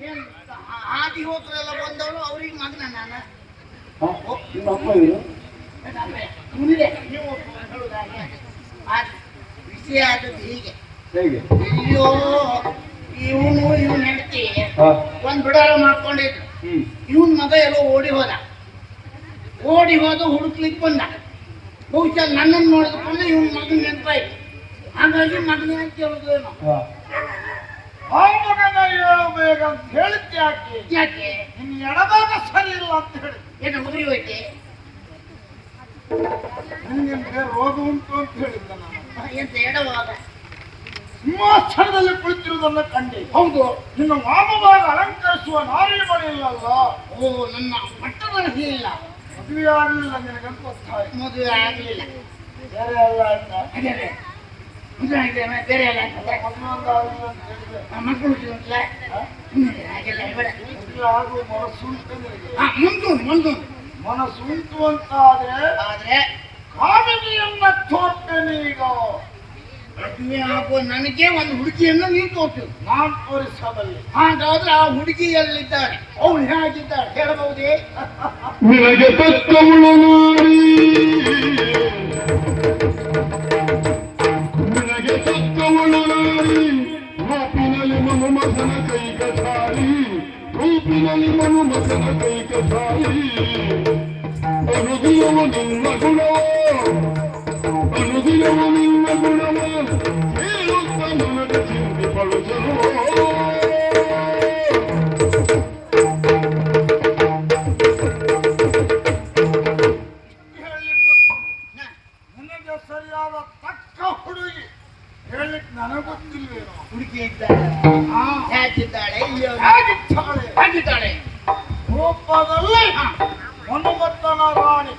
ಏನ್ ಹಾದಿ ಹೋಗ್ರೆಲ್ಲ ಬಂದವಳು ಅವ್ರಿಗೆ ಮಗನ ನಾನು ನಿಮ್ಮ ಅಪ್ಪ ಇವರು ಮುಂದೆ ನೀವು ಹೇಳುದಾಗೆ ವಿಷಯ ಆದದ್ದು ಹೀಗೆ ಹೇಗೆ ಅಯ್ಯೋ ಇವನ್ ಹೆಂಡತಿ ಹಾ ಒಂದ್ ಬಿಡಾರ ಮಾಡ್ಕೊಂಡಿದ್ರು ಇವನ್ ಮಗ ಎಲ್ಲೋ ಓಡಿ ಹೋದ ಹುಡುಕ್ಲಿಕ್ಕೆ ಬಂದ ಬಹುಶಃ ನನ್ನನ್ನು ನೋಡಿದ್ಕೊಂಡು ಇವನ್ ಮಗನ್ ನೆನಪಾಯ್ತು ಹಾಗಾಗಿ ಮಗನ ಅಂತ ಹೇಳುದು ಏನೋ ಹಾ ಆ ಮಗನ ಹೇಳಬೇಕು ಅಂತ ಹೇಳಿದ್ದೆ ಯಾಕೆ ಯಾಕೆ ನಿನ್ನ ಎಡಭಾಗ ಸರಿ ಇಲ್ಲ ಅಂತ ಹೇಳಿ ಏನು ಉದುರಿ ಹೋಯ್ತೆ ನಿನ್ಗೆ ರೋಗ ಉಂಟು ಅಂತ ಹೇಳಿದ್ದ ನಾನು ಎಂತ ಎಡವಾಗ ಸಿಂಹಾಸನದಲ್ಲಿ ಕುಳಿತಿರುವುದನ್ನು ಕಂಡೆ ಹೌದು ನಿನ್ನ ವಾಮಭಾಗ ಅಲಂಕರಿಸುವ ನಾರಿ ಬರಲಿಲ್ಲಲ್ಲ ಓ ನನ್ನ ಪಟ್ಟದ ಇಲ್ಲ ಮದುವೆ ಆಗಲಿಲ್ಲ ನಿನಗಂತ ಗೊತ್ತಾಯ್ತು ಮದುವೆ ಆಗ್ಲಿಲ್ಲ ಬೇರೆ ಅಲ್ಲ ಅಂತ ಅದೇ ಅದೇ ಮದುವೆ ಆಗಿದ್ರೆ ಬೇರೆ ಎಲ್ಲ ಅಂತಂದ್ರೆ ಮದುವೆ ಆಗಲಿಲ್ಲ ಅಂತ ಹೇಳಿದ್ರೆ ಮಕ್ಕಳು ಹುಟ್ಟಿದ್ರಲ್ಲ ಹಾಗೆಲ್ಲ ಬೇಡ ಮದುವೆ ಆಗುವ ಮನಸ್ಸುಂಟು ನಿನಗೆ ಮುಂದು ಮನಸ್ಸುಂಟು ಅಂತ ಆದ್ರೆ ಕಾಮಿನಿಯನ್ನ ತೋರ್ತೇನೆ ಈಗ ಮದುವೆ ಆಗುವ ನನಗೆ ಒಂದು ಹುಡುಗಿಯನ್ನು ನೀವು ತೋರಿಸಿದ್ರು ನಾನ್ ತೋರಿಸಬಲ್ಲೆ ಹಾಗಾದ್ರೆ ಆ ಹುಡುಗಿ ಎಲ್ಲಿದ್ದಾಳೆ ಅವಳು ಹೇಗಿದ್ದಾಳೆ ಹೇಳಬಹುದೇ ನಿನಗೆ ತಕ್ಕವಳು ನಾರಿ ನಿನಗೆ ತಕ್ಕವಳು ನಾರಿ ರೂಪಿನಲ್ಲಿ ಮನುಮಸನ ಕೈಕಸಾರಿ ರೂಪಿನಲ್ಲಿ ಮನುಮಸನ ಕೈಕಸಾರಿ ಅನುದಿನವು ನಿನ್ನ ಗುಣವೋ ಅನುದಿನವು ನಿನ್ನ ಗುಣವೋ ಹೇಳುತ್ತ ನನಗೆ ಚಿಂತಿಪಳುತ್ತರೋ ನನಗೆ ಸರಿಯಾದ ತಕ್ಕ ಹುಡುಗಿ ಹೇಳಿಕ್ ನನಗೆ ಗೊತ್ತಿಲ್ವೇನೋ ಹುಡುಗಿ ಇದ್ದಾಳೆ ಹೇಗಿದ್ದಾಳೆ ಹೇಗಿದ್ದಾಳೆ ರೂಪದಲ್ಲಿ ಹನುಮಂತನ ರಾಣಿ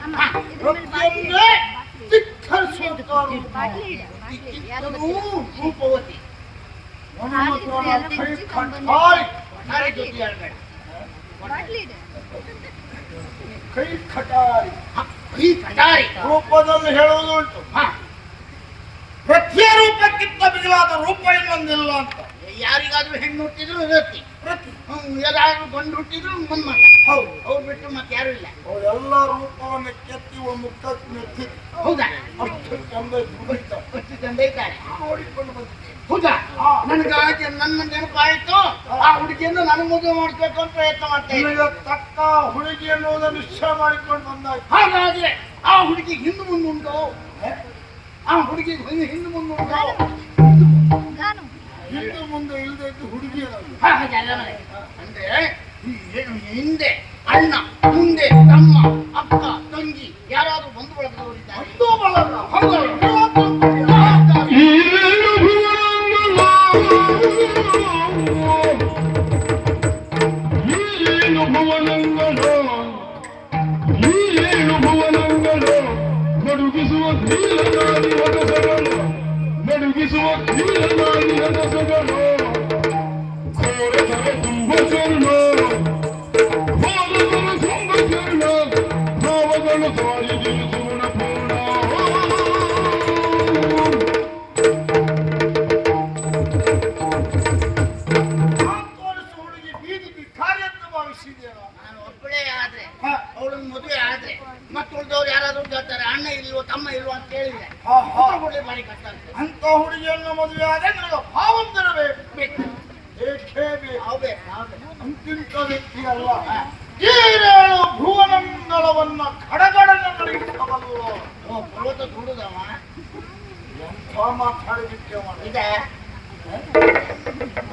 ಪ್ರತಿಯೊಂದೇ ಧಿಕ್ಕರಿಸುವಂತ ರೂಪವತಿ ಹನುಮಂತನ ಕೈ ಕಟ್ಟಾರಿ ಯಾರ ಜೊತೆ ಹೇಳ್ಬೇಡ ಕೈ ಕಟಾರಿ ಈ ಕಟಾರಿ ರೂಪದಲ್ಲಿ ಹೇಳುವುದುಂಟು ಹ ಪ್ರತಿ ರೂಪಕ್ಕಿಂತ ಮಿಗಿಲಾದ ರೂಪ ಇನ್ನೊಂದಿಲ್ಲ ಅಂತ ಯಾರಿಗಾದ್ರೂ ಹೆಣ್ಣು ಹುಟ್ಟಿದ್ರು ಇರತ್ತಿ ಯಾರಾದ್ರೂ ಗಂಡು ಹುಟ್ಟಿದ್ರು ಮನ್ಮತ ಹೌದು ಅವ್ರು ಬಿಟ್ಟು ಮತ್ತೆ ಯಾರು ಇಲ್ಲ ಎಲ್ಲ ರೂಪವನ್ನು ಕೆತ್ತಿ ಒಂದು ಮುಖಕ್ಕೆ ನೆತ್ತಿ ಹೌದಾ ಅಷ್ಟು ಚಂದ ದುಡಿತಾವೆ ಅಷ್ಟು ಚಂದ ಇದ್ದಾರೆ ನೋಡಿಕೊಂಡು ಬಂದಿದ್ದೆ ಹೌದಾ ನನಗಾಗಿ ನನ್ನ ನೆನಪಾಯ್ತು ಆ ಹುಡುಗಿಯನ್ನು ನನಗೆ ಮದುವೆ ಮಾಡ್ಬೇಕು ಅಂತ ಪ್ರಯತ್ನ ಮಾಡ್ತಾ ಇದ್ದೆ ನಿನಗೆ ತಕ್ಕ ಹುಡುಗಿ ಎನ್ನುವುದನ್ನು ನಿಶ್ಚಯ ಮಾಡಿಕೊಂಡು ಬಂದಾಯ್ತು ಹಾಗಾದ್ರೆ ಆ ಹುಡುಗಿ ಹಿಂದೆ ಮುಂದುಂಟು ಆ ಹುಡುಗಿ ಹಿಂದೆ ಮುಂದುಂಟು ಹಿಂದೆ ಮುಂದೆ ಇಲ್ಲದೆ ಇದ್ದು ಹುಡುಗಿ ಅಂದ್ರೆ ಹಿಂದೆ ಅಣ್ಣ ಮುಂದೆ ತಮ್ಮ ಅಕ್ಕ ತಂಗಿ ಯಾರಾದ್ರೂ ಬಂಧು ಬಳಗದವರಿದ್ದಾರೆ ನಡುಗಿಸುವ ಧೀರನಾರಿ ಹದಸಗಳು ನಡುಗಿಸುವ ಧೀರನಾರಿ ಹದಸಗಳು ಘೋರತರ ತುಂಬ ಚರ್ಣ ಘೋರತರ ತುಂಬ ಚರ್ಣ ಭಾವಗಳು ತಾಳಿಗೆ ಸುಗುಣ ಪೂರ್ಣ ಹುಡುಗಿ ಬೀದಿ ಭಿಕಾರಿ ಅಂತ ಭಾವಿಸಿದ್ದೇನೆ ನಾನು ಒಬ್ಬಳೇ ಆದ್ರೆ ಅವಳನ್ನ ಮದುವೆ ಆದ್ರೆ ಮತ್ತೆ ಉಳಿದವ್ರು ಯಾರಾದ್ರೂ ಕೇಳ್ತಾರೆ ಅಣ್ಣ ಇಲ್ವೋ ತಮ್ಮ ಇಲ್ವೋ ಅಂತ ಹೇಳಿದ್ರೆ ಕೊಡ್ಲಿ ಬಾರಿ ಕಷ್ಟ ಆಗ್ತದೆ ಅಂತ ಹುಡುಗಿಯನ್ನು ಮದುವೆ ಆದ್ರೆ ನನಗೆ ಭಾವಂತರಬೇಕು ಬೇಕು ಏಕೆ ಬೇಕು ಹೌದು ಅಂತಿಂತ ವ್ಯಕ್ತಿ ಅಲ್ಲ ಏನೇಳು ಭುವನಂಗಳವನ್ನ ಕಡಗಡನ ನಡೆಸಬಲ್ಲ ಓ ಪರ್ವತ ದುಡುದವ ಎಂಥ ಮಾತಾಡಿಬಿಟ್ಟೆ ಇದೆ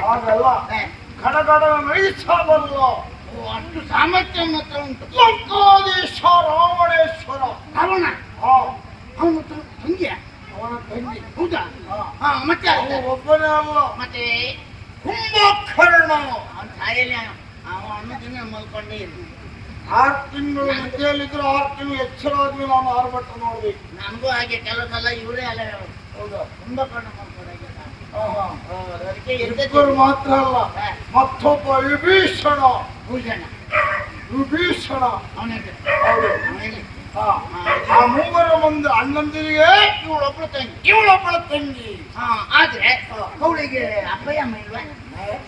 ಹಾಗಲ್ಲ ಕಡಗಡನ ನಡೆಸಬಲ್ಲ ಓ ಅಷ್ಟು ಸಾಮರ್ಥ್ಯ ಮಾತ್ರ ಉಂಟು. ಲಂಕಾಧೀಶ ರಾವಣೇಶ್ವರ ರಾವಣ ಹಾ ಅವನು ತಂಗಿಯ ಅವನ ತಂಗಿ ಹೌದಾ? ಹಾ. ಹಾ ಮತ್ತೆ ಅವನು ಒಬ್ಬನೇ ಅಲ್ಲ ಮತ್ತೆ ಕುಂಭಕರ್ಣ ಅವನ ತಾಯಲ್ಲಿ ಅವ ಅನ್ನದಿನ ಮಲ್ಕೊಂಡೇ ಇರು. 6 ತಿಂಗಳು ಮಧ್ಯೆಯಲ್ಲಿದ್ರು 6 ತಿಂಗಳು ಎಚ್ಚರ ಆದ್ಮೇಲೆ ನಾನು ಆರ್ಭಟ ನೋಡ್ಬೇಕು. ನಮಗೂ ಹಾಗೆ ಕೆಲವು ಸಲ ಇವರೇ ಅಲ್ಲ ಹೇಳೋದು. ಹೌದಾ? ಕುಂಭಕರ್ಣ ಮಲ್ಕೊಂಡಾಗೆ ಅದಕ್ಕೆ ಇಬ್ಬರು ಮಾತ್ರ ಅಲ್ಲ ಮತ್ತೊಬ್ಬ ವಿಭೀಷಣ ಭೂಷಣ ವಿಭೀಷಣ ಅವನೇ ಹೌದು ಅವನಲ್ಲಿ ಹಾ. ಆ ಮೂವರ ಮುಂದೆ ಅಣ್ಣಂದಿರಿಗೆ ಇವಳೊಬ್ಳು ತಂಗಿ. ಇವಳೊಬ್ಬಳ ತಂಗಿ ಹಾ ಆದ್ರೆ ಅವಳಿಗೆ ಅಪ್ಪಯ್ಯಮ್ಮ ಇಲ್ವಾ?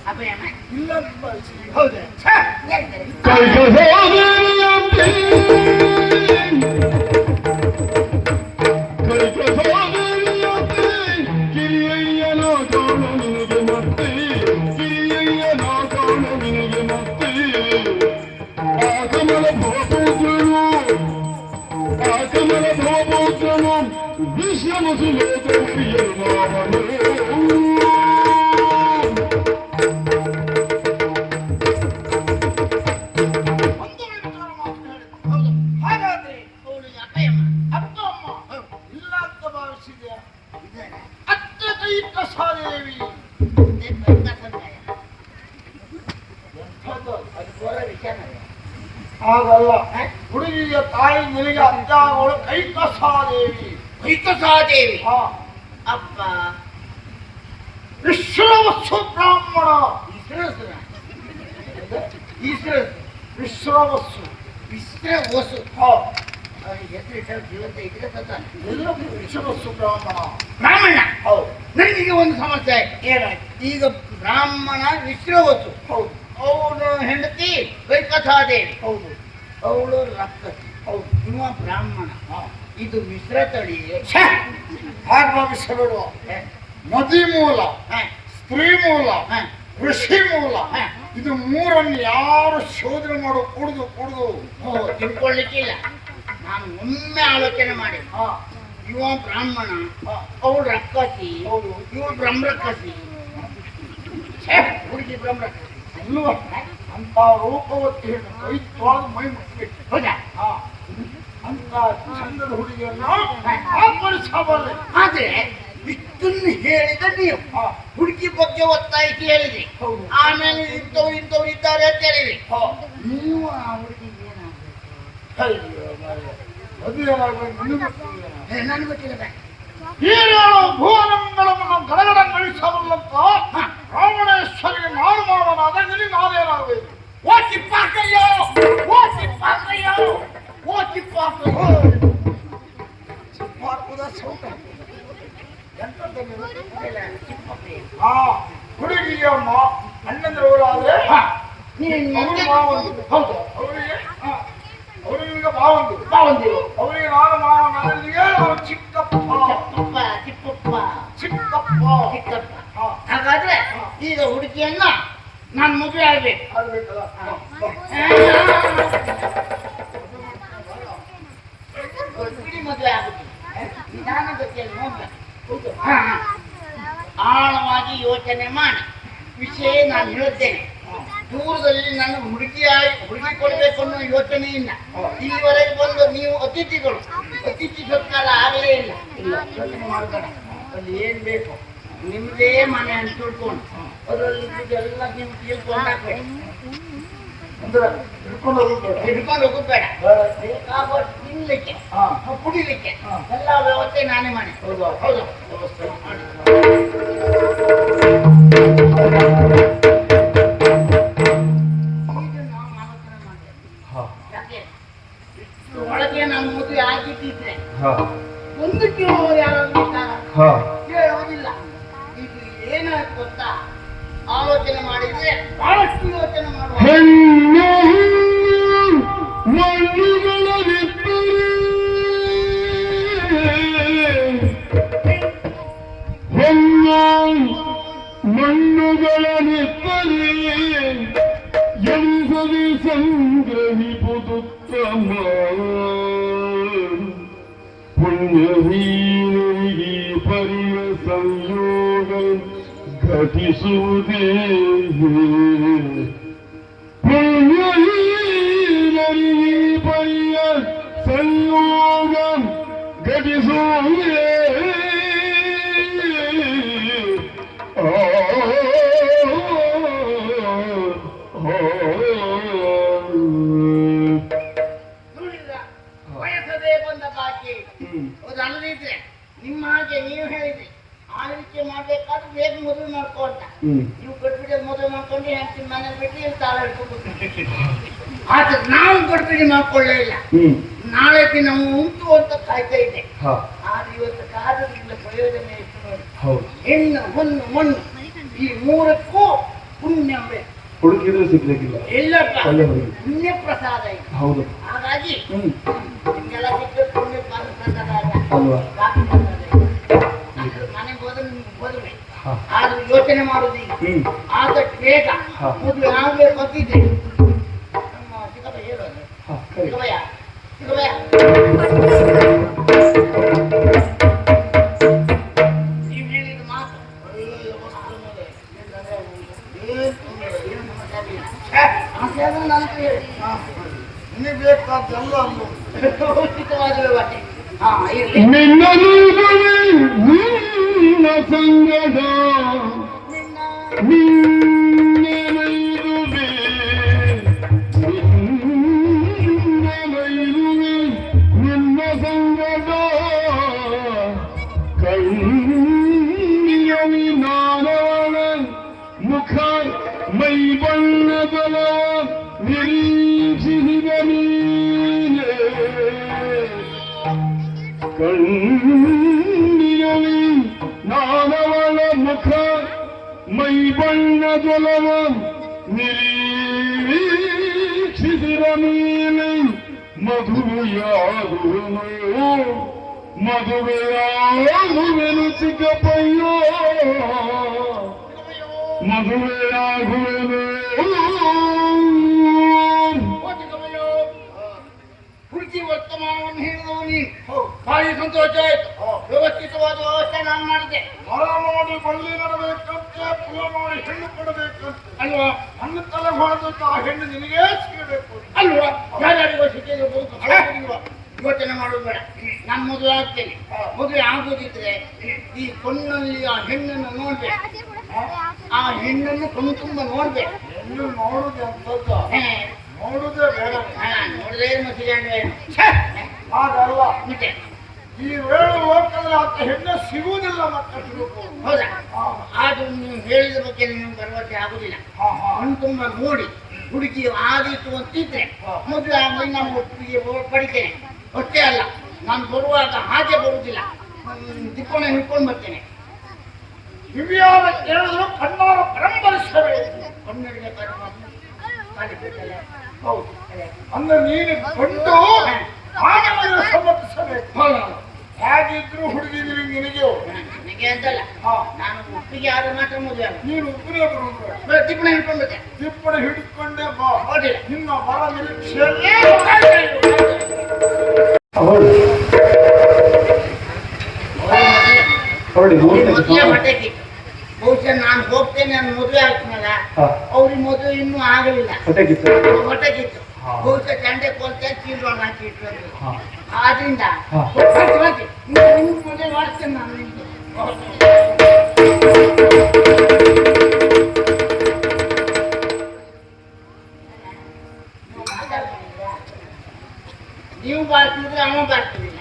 ಅಪ್ಪಯ್ಯಮ್ಮ ಇಲ್ಲ ಅಂತ ಭಾವಿಸಿ. ಹೌದು ಹಾಗಾದ್ರೆ ಅವಳಿಗೆ ಅಪ್ಪಯ್ಯಮ್ಮ ಅಪ್ಪ ಅಮ್ಮ ಇಲ್ಲ ಅಂತ ಭಾವಿಸಿದೆ. ಅತ್ಯದೈಕ ಸಾದೇವಿ ಹಾಗಲ್ಲ ಹುಡುಗಿಯ ತಾಯಿ ನಿನಗೆ ಅಜ್ಜ ಅವಳು ಕೈಕಸಾದೇವಿ. ಕೈಕಸಾದೇವಿ ಹಾ ಅಪ್ಪ ವಿಶ್ರವಸ್ಸು ಬ್ರಾಹ್ಮಣ ವಿಶ್ರವಸು ವಿಶ್ರವಸ್ಸು ವಿಶ್ರವಸು ಹಾ ಅವನಿಗೆ ಹೆಸರು ಜೀವಂತ ಇದ್ರೆ ಸತ್ತ ಎಲ್ಲ ವಿಶ್ರವಸ್ಸು ಬ್ರಾಹ್ಮಣ ಬ್ರಾಹ್ಮಣ. ಹೌದು ನನಗೆ ಒಂದು ಸಮಸ್ಯೆ ಆಯ್ತು. ಏನಾಯ್ತು? ಈಗ ಬ್ರಾಹ್ಮಣ ವಿಶ್ರವಸು, ಹೌದು ಅವನು ಹೆಂಡತಿ ಕೈಕಸಾದೇವಿ, ಹೌದು ಅವಳು ರಕ್ಕಸಿ, ಹೌದು ಇವ ಬ್ರಾಹ್ಮಣ. ಹಾ ಇದು ಮಿಶ್ರ ತಳಿ. ಹಾಗೆ ಭಾವಿಸಬೇಡ. ನದಿ ಮೂಲ, ಸ್ತ್ರೀ ಮೂಲ, ಋಷಿ ಮೂಲ, ಇದು ಮೂರನ್ನು ಯಾರು ಶೋಧನೆ ಮಾಡೋ ಕುಡಿದು ತಿಳ್ಕೊಳ್ಳಿಕ್ಕಿಲ್ಲ. ನಾನು ಒಮ್ಮೆ ಆಲೋಚನೆ ಮಾಡಿ ಹಾ ಇವ ಬ್ರಾಹ್ಮಣ, ಅವಳು ರಕ್ಕಸಿ, ಹೌದು ಇವಳು ಬ್ರಹ್ಮರಕ್ಕಸಿ, ಹುಡುಗಿ ಬ್ರಹ್ಮರಕ್ಕಸಿ ಅಲ್ವಾ? ಅಂತ ರೂಪವತಿ ಹೆಣ್ಣು ಕೈ ತೊಳೆದು ಮೈ ಮುಟ್ಟಬೇಕು. ಹೌದಾ? ಹಾ ಅಂತ ಚಂದದ ಹುಡುಗಿಯನ್ನು ಆತ್ಮರಿಸಬಲ್ಲೆ. ಆದ್ರೆ ಇಷ್ಟನ್ನು ಹೇಳಿದ ನೀವು ಹಾ ಹುಡುಗಿ ಬಗ್ಗೆ ಒತ್ತಾಯಿಸಿ ಹೇಳಿದ್ರಿ. ಹೌದು ಆಮೇಲೆ ಇಂಥವ್ರು ಇದ್ದಾರೆ ಅಂತ ಹೇಳಿದ್ರಿ. ಹಾ ನೀವು ಆ ಹುಡುಗಿಗೆ ಏನಾಗ್ಬೇಕು? ಅಯ್ಯೋ ಮಾರ್ರೆ. ಅದು ಏನಾಗಬೇಕು ನಿನಗೆ ಗೊತ್ತಿಲ್ಲ. ನನಗೆ ಗೊತ್ತಿಲ್ಲ. ಹೀರೇಳು ಭುವನಗಳನ್ನು ಗಡಗಡಗೊಳಿಸಬಲ್ಲಂತ ರಾವಣೇಶ್ವರಿಗೆ ನಾನು ಮಾವನಾದ ನಿನಗೆ ನಾನೇನಾಗಬೇಕು? ಓ ಚಿಪ್ಪಾಕಯ್ಯೋ, ಓ ಚಿಪ್ಪಾಕಯ್ಯೋ, ಓ ಚಿಪ್ಪಾಕಯ್ಯೋ. ಚಿಪ್ಪಾಕುದ ಸೌಟ ಎಂತದ್ದು ನೀವು? ಇಲ್ಲ, ಚಿಪ್ಪಕ್ಕಯ್ಯ. ಹಾ ಹುಡುಗಿಗೆ ಅಣ್ಣಂದ್ರವರಾದ್ರೆ ನೀನು ಮಾವಂದು. ಹೌದು ಅವರಿಗೆ ಅವರಿಗೆ ಮಾವಂದು ಬಾವಂದಿರು. ಅವರಿಗೆ ನಾನು ಮಾವನಿಗೆ ನಾವು ಚಿಕ್ಕಪ್ಪ ಚಿಕ್ಕಪ್ಪ ಚಿಕ್ಕಪ್ಪ ಚಿಕ್ಕಪ್ಪ ಚಿಕ್ಕಪ್ಪ. ಹಾ ಹಾಗಾದ್ರೆ ಈಗ ಹುಡುಗಿಯನ್ನ ನಾನು ಮದುವೆ ಆಗ್ಬೇಕು. ಆಗ್ಬೇಕಲ್ಲ. ಹುಡುಗಿ ಮದುವೆ ಆಗುತ್ತೆ. ನಿಧಾನ ಗತಿಯಲ್ಲಿ ನೋಡ್ಬೇಕು. ಹಾ, ಆಳವಾಗಿ ಯೋಚನೆ ಮಾಡಿ ವಿಷಯ ನಾನು ಹೇಳುತ್ತೇನೆ. ದೂರದಲ್ಲಿ ನನ್ನ ಹುಡುಗಿ ಕೊಡಬೇಕು ಅನ್ನೋ ಯೋಚನೆ ಇಲ್ಲ. ಇಲ್ಲಿವರೆಗೆ ಬಂದು ನೀವು ಅತಿಥಿ ಸತ್ಕಾರ ಆಗಲೇ ಇಲ್ಲ. ಯೋಚನೆ ಮಾಡಬೇಡ. ಅಲ್ಲಿ ಏನ್ ಬೇಕು ನಿಮ್ದೇ ಮನೆ ಅಂತ ತಿಳ್ಕೊಂಡು ಅದರಲ್ಲಿ ಎಲ್ಲ ನೀವು ತಿಳ್ಕೊಂಡಾಗ್ಬೇಡಿ. ಅಂದ್ರೆ ಹಿಡ್ಕೊಂಡು ಹೋಗ್ಬೇಡ. ಹಿಡ್ಕೊಂಡು ಹೋಗೋದು ಬೇಡ. ಬೇಕಾದಷ್ಟು ತಿನ್ಲಿಕ್ಕೆ ಕುಡಿಲಿಕ್ಕೆ ಎಲ್ಲ ವ್ಯವಸ್ಥೆ ನಾನೇ ಮಾಡಿ. ಹೌದಾ? ಹೌದು ವ್ಯವಸ್ಥೆ ಮಾಡಿ. ಈಗ ನಾವು ಆಲೋಚನೆ ಮಾಡ್ತೇವೆ. ಯಾಕೆ ಇಷ್ಟು ಒಳಗೆ ನಮ್ಮ ಮದುವೆ ಆಗಿದ್ದಿದ್ರೆ ಒಂದು ಕೇಳೋರು ಯಾರಾದ್ರೂ ಇದ್ದಾರಾ? ಕೇಳೋದಿಲ್ಲ. ಈಗ ಏನಾಯ್ತು ಗೊತ್ತಾ? ಆಲೋಚನೆ ಮಾಡಿದ್ರೆ ಬಹಳಷ್ಟು ಯೋಚನೆ ಮಾಡುವ. ಮಣ್ಣುಗಳನಿತ್ತಲೇ ಎಂಬುದು ಸಂಗ್ರಹಿಪುದುತ್ತಮ ಪುಣ್ಯಹೀನರಿಗೆ ಪರಿಯ ಸಂಯೋಗ ಘಟಿಸುವುದೇ ಪುಣ್ಯ ನೋಡಿದ್ರ ವಯಸ್ಸದೇ ಬಂದ ಬಾಕಿ ಅದು ಅಲ್ಲದಿದ್ರೆ ನಿಮ್ಮ ಹಾಗೆ ನೀವು ಹೇಳಿದ್ರಿ ಆ ರೀತಿ ಮಾಡ್ಬೇಕಾದ್ರೆ ಬೇಗ ಮದುವೆ ಮಾಡ್ಕೊ ಅಂತ ನೀವು ಗಟ್ಟಿಬಿಡಿ ಮದುವೆ ಮಾಡ್ಕೊಂಡು ಹೆಂಡತಿ ಮನೇಲಿ ಬಿಟ್ಟು ಇಲ್ಲಿ ತಾಳ ಹಿಡ್ಕೊಂಡು ಆದ್ರೆ ನಾವು ಗಟ್ಟಿಬಿಡಿ ಮಾಡ್ಕೊಳ್ಳೇ ಇಲ್ಲ ನಾಳೆ ದಿನ ಉಂಟು ಅಂತ ಕಾಯ್ತಾ ಇದ್ದೆ ಆದ್ರೆ ಇವತ್ತು ಕಾದ್ರಿಂದ ಪ್ರಯೋಜನ ಎಷ್ಟು ನೋಡಿ ಹೆಣ್ಣು ಹೊನ್ನು ಮಣ್ಣು ಈ ಮೂರಕ್ಕೂ ಪುಣ್ಯ ಬೇಕು ಹುಡುಕಿದ್ರು ಸಿಗ್ಲಿಕ್ಕಿಲ್ಲ ಎಲ್ಲಪ್ಪ ಪುಣ್ಯ ಪ್ರಸಾದ ಇದೆ ಹೌದು ಹಾಗಾಗಿ ನಿಮ್ಗೆಲ್ಲ ಸಿಕ್ಕ ಪುಣ್ಯ ಪ್ರಸಾದ ಅಲ್ವಾ ಮನೆಗೆ ಹೋದ್ರೆ ನಿಮ್ಗೆ ಮದುವೆ ಆದ್ರೂ ಯೋಚನೆ ಮಾಡುದು ಈಗ ಆದಷ್ಟು ಬೇಗ ಮದುವೆ ಆಗಲೇ ಗೊತ್ತಿದೆ ನಮ್ಮ ಚಿಕ್ಕಪ್ಪ ಹೇಳೋದು ಚಿಕ್ಕವಯ್ಯ ಚಿಕ್ಕವಯ್ಯ ನೀವು ಹೇಳಿದ ಮಾತು ನಿನಗೆ ಬೇಕಾದ್ದೆಲ್ಲ ಅಲ್ಲ ಉಚಿತವಾದ ವಾಟೆ ನಿನ್ನ ಸಂಗದ ನಿನ್ನ ಸಂಗದ ಕೈಯವಿ ನಾನವನ ಮುಖ ಮೈ ಬಣ್ಣದಲ ನಿರೀಕ್ಷಿಸಿದ ನೀನೆ ಕಣ್ಣಿಯಲಿ ನಾನವಳ ಮುಖ ಮೈ ಬಣ್ಣದೊಲವ ನಿರೀಕ್ಷಿಸಿದ ಮೇಲೆ ಮದುವೆಯಾಗುವೆನು ಚಿಕ್ಕಪ್ಪಯ್ಯ ಮದುವೆಯಾಗುವೆನು ಹುಡುಗಿ ವರ್ತಮಾನವನ್ನು ಹೇಳಿದವು ನೀನು ಭಾರಿ ಸಂತೋಷ ಆಯ್ತು ವ್ಯವಸ್ಥಿತವಾದ ವ್ಯವಸ್ಥೆ ನಾನು ಮಾಡಿದೆ ಮರ ಮಾಡಿ ಬಳ್ಳಿ ನಡಬೇಕಂತೆ ಕುಲ ಮಾಡಿ ಹೆಣ್ಣು ಕೊಡಬೇಕಂತೆ ಅಲ್ವಾ ನನ್ನ ತಲೆ ಮಾಡಿದಂತ ಆ ಹೆಣ್ಣು ನಿನಗೇ ಸಿಗಬೇಕು ಅಲ್ವಾ ಯಾರ್ಯಾರಿಗೋ ಸಿಕ್ಕಿರ್ಬೋದು ಯೋಚನೆ ಮಾಡೋದು ಬೇಡ ನಾನು ಮದುವೆ ಆಗ್ತೇನೆ ಮದುವೆ ಆಗೋದಿದ್ರೆ ಈ ಕಣ್ಣಲ್ಲಿ ಆ ಹೆಣ್ಣನ್ನು ನೋಡ್ಬೇಕು ಆ ಹೆಣ್ಣನ್ನು ಕಣ್ಣು ತುಂಬ ನೋಡ್ಬೇಕು ಹೆಣ್ಣು ನೋಡುದು ಅಂತದ್ದು ನೋಡುದೇ ಬೇಡ ನೋಡಿದ್ರೆ ಮಸಿಗೆ ಹಾಗಲ್ಲ ಮತ್ತೆ ಈ ವೇಳೆ ಲೋಕದಲ್ಲಿ ಅಂತ ಹೆಣ್ಣು ಸಿಗುವುದಿಲ್ಲ ಮತ್ತೆ ಹೌದಾ ಅದು ನೀವು ಹೇಳಿದ ಬಗ್ಗೆ ನಿಮ್ಗೆ ಭರವಸೆ ಆಗುದಿಲ್ಲ ಕಣ್ಣು ತುಂಬ ನೋಡಿ ಹುಡುಗಿ ಆದೀತು ಅಂತಿದ್ರೆ ಮದುವೆ ಆಗಿ ನಾನು ಒಟ್ಟಿಗೆ ಪಡಿತೇನೆ ಅಷ್ಟೇ ಅಲ್ಲ ನಾನು ಬರುವಾಗ ಹಾಗೆ ಬರುವುದಿಲ್ಲ ದಿಪ್ಪಣೆ ಹಿಡ್ಕೊಂಡು ಬರ್ತೇನೆ ಹಿರಿಯಾರ ಕೇಳಿದ್ರು ಕಣ್ಣಾರ ಪರಂಪರಿಸಬೇಕು ಕನ್ನಡಿಗೆ ಹೌದು ಅಂದ್ರೆ ನೀನು ಕೊಂಡು ಆನಂದ ಸಮರ್ಥಿಸಬೇಕು ಹೇಗಿದ್ರು ಹುಡುಗಿದ್ರು ನಿನಗೆ ನನಗೆ ಅಂತಲ್ಲ ನಾನು ಒಪ್ಪಿಗೆ ಆದ್ರೆ ಮಾತ್ರ ಮದುವೆ ಆಗ ನೀನು ಒಬ್ಬನೇ ಬರುವುದು ದಿಪ್ಪಣೆ ಹಿಡ್ಕೊಂಡು ಬರ್ತೇನೆ ತಿಪ್ಪಣೆ ಹಿಡ್ಕೊಂಡೆ ಬಾ ಹೋಗಿಲ್ಲ ನಿನ್ನ ಬರ ನಿರೀಕ್ಷೆ ಮೊದಲೇ ಹೊಟ್ಟೆ ಕಿತ್ತು ಬಹುಶಃ ನಾನು ಹೋಗ್ತೇನೆ ನಾನು ಮದುವೆ ಆಗ್ತೀನಲ್ಲ ಅವ್ರಿಗೆ ಮದುವೆ ಇನ್ನೂ ಆಗಲಿಲ್ಲ ಹೊಟ್ಟೆ ಕಿತ್ತು ಬಹುಶಃ ಚಂಡೆ ಕೊಲ್ತೆ ಚೀಲೊಳಗೆ ಹಾಕಿ ಇಟ್ಟು ಆದ್ರಿಂದ ನಿಮ್ಗೆ ಮದುವೆ ಮಾಡ್ತೇನೆ ನಾನು ನಿಮ್ಗೆ ನೀವು ಬಾಳ್ತಿದ್ರೆ ಅವ ಬಾಳ್ತಿದ್ದಿಲ್ಲ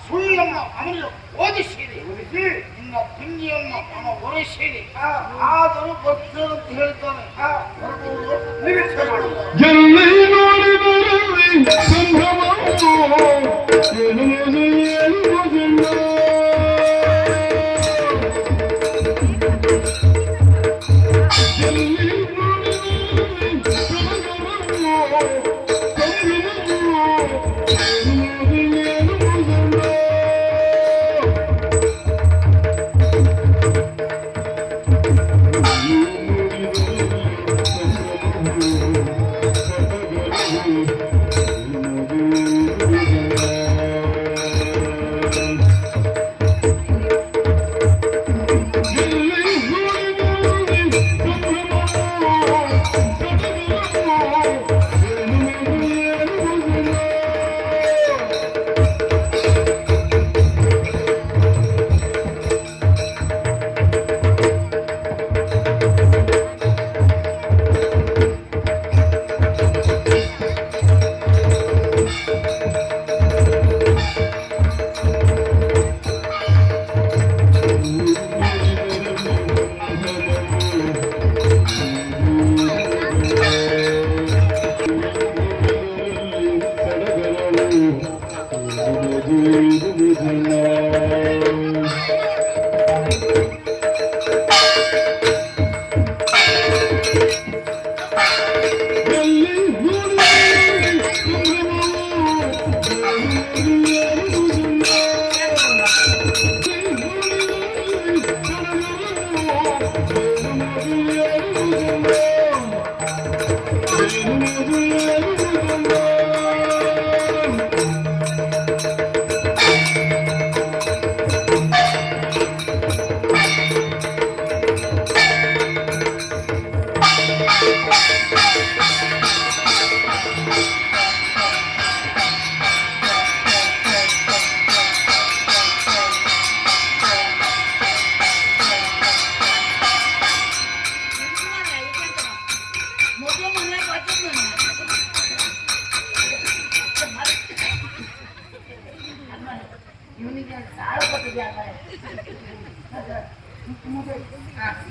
ಸುಳ್ಳನ್ನು ಅವನಿಗೆ ಓದಿಸಿರಿ ನಿನ್ನ ತಿಂಡಿಯನ್ನು ಅವನ ಒರೆಸಿರಿ ಆದರೂ ಭಕ್ತರು ಅಂತ ಹೇಳ್ತಾನೆ ನಿರೀಕ್ಷೆ ಮಾಡುವ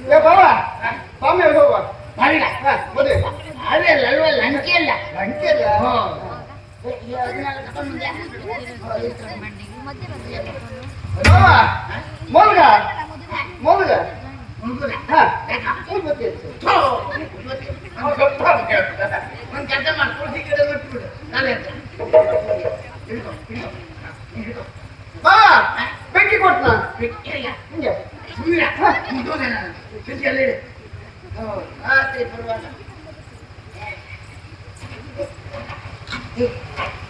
ಏ ಬಾವ ಸ್ವಾಮಿ ಹೋಗುವ ಮಾಡಿಲ್ಲ ಮದುವೆ ಅವೆಲ್ಲ ಅಲ್ವಾ ಲಂಕೆ ಅಲ್ಲ ಲಂಕೆ ಅಲ್ಲ ಬಾವ ಮೊಲ್ಗ ಮೊಲ್ಗ ಹಾ ಗೊತ್ತೇ ಒಂದು ಕೆಲಸ ಮಾಡಿ ತುಳಸಿ ಗಿಡ ಬಿಟ್ಬಿಡು ನಾಳೆ ಬಾ ಬೆಂಕಿ ಕೊಟ್ನ ಹಿಂಗೆ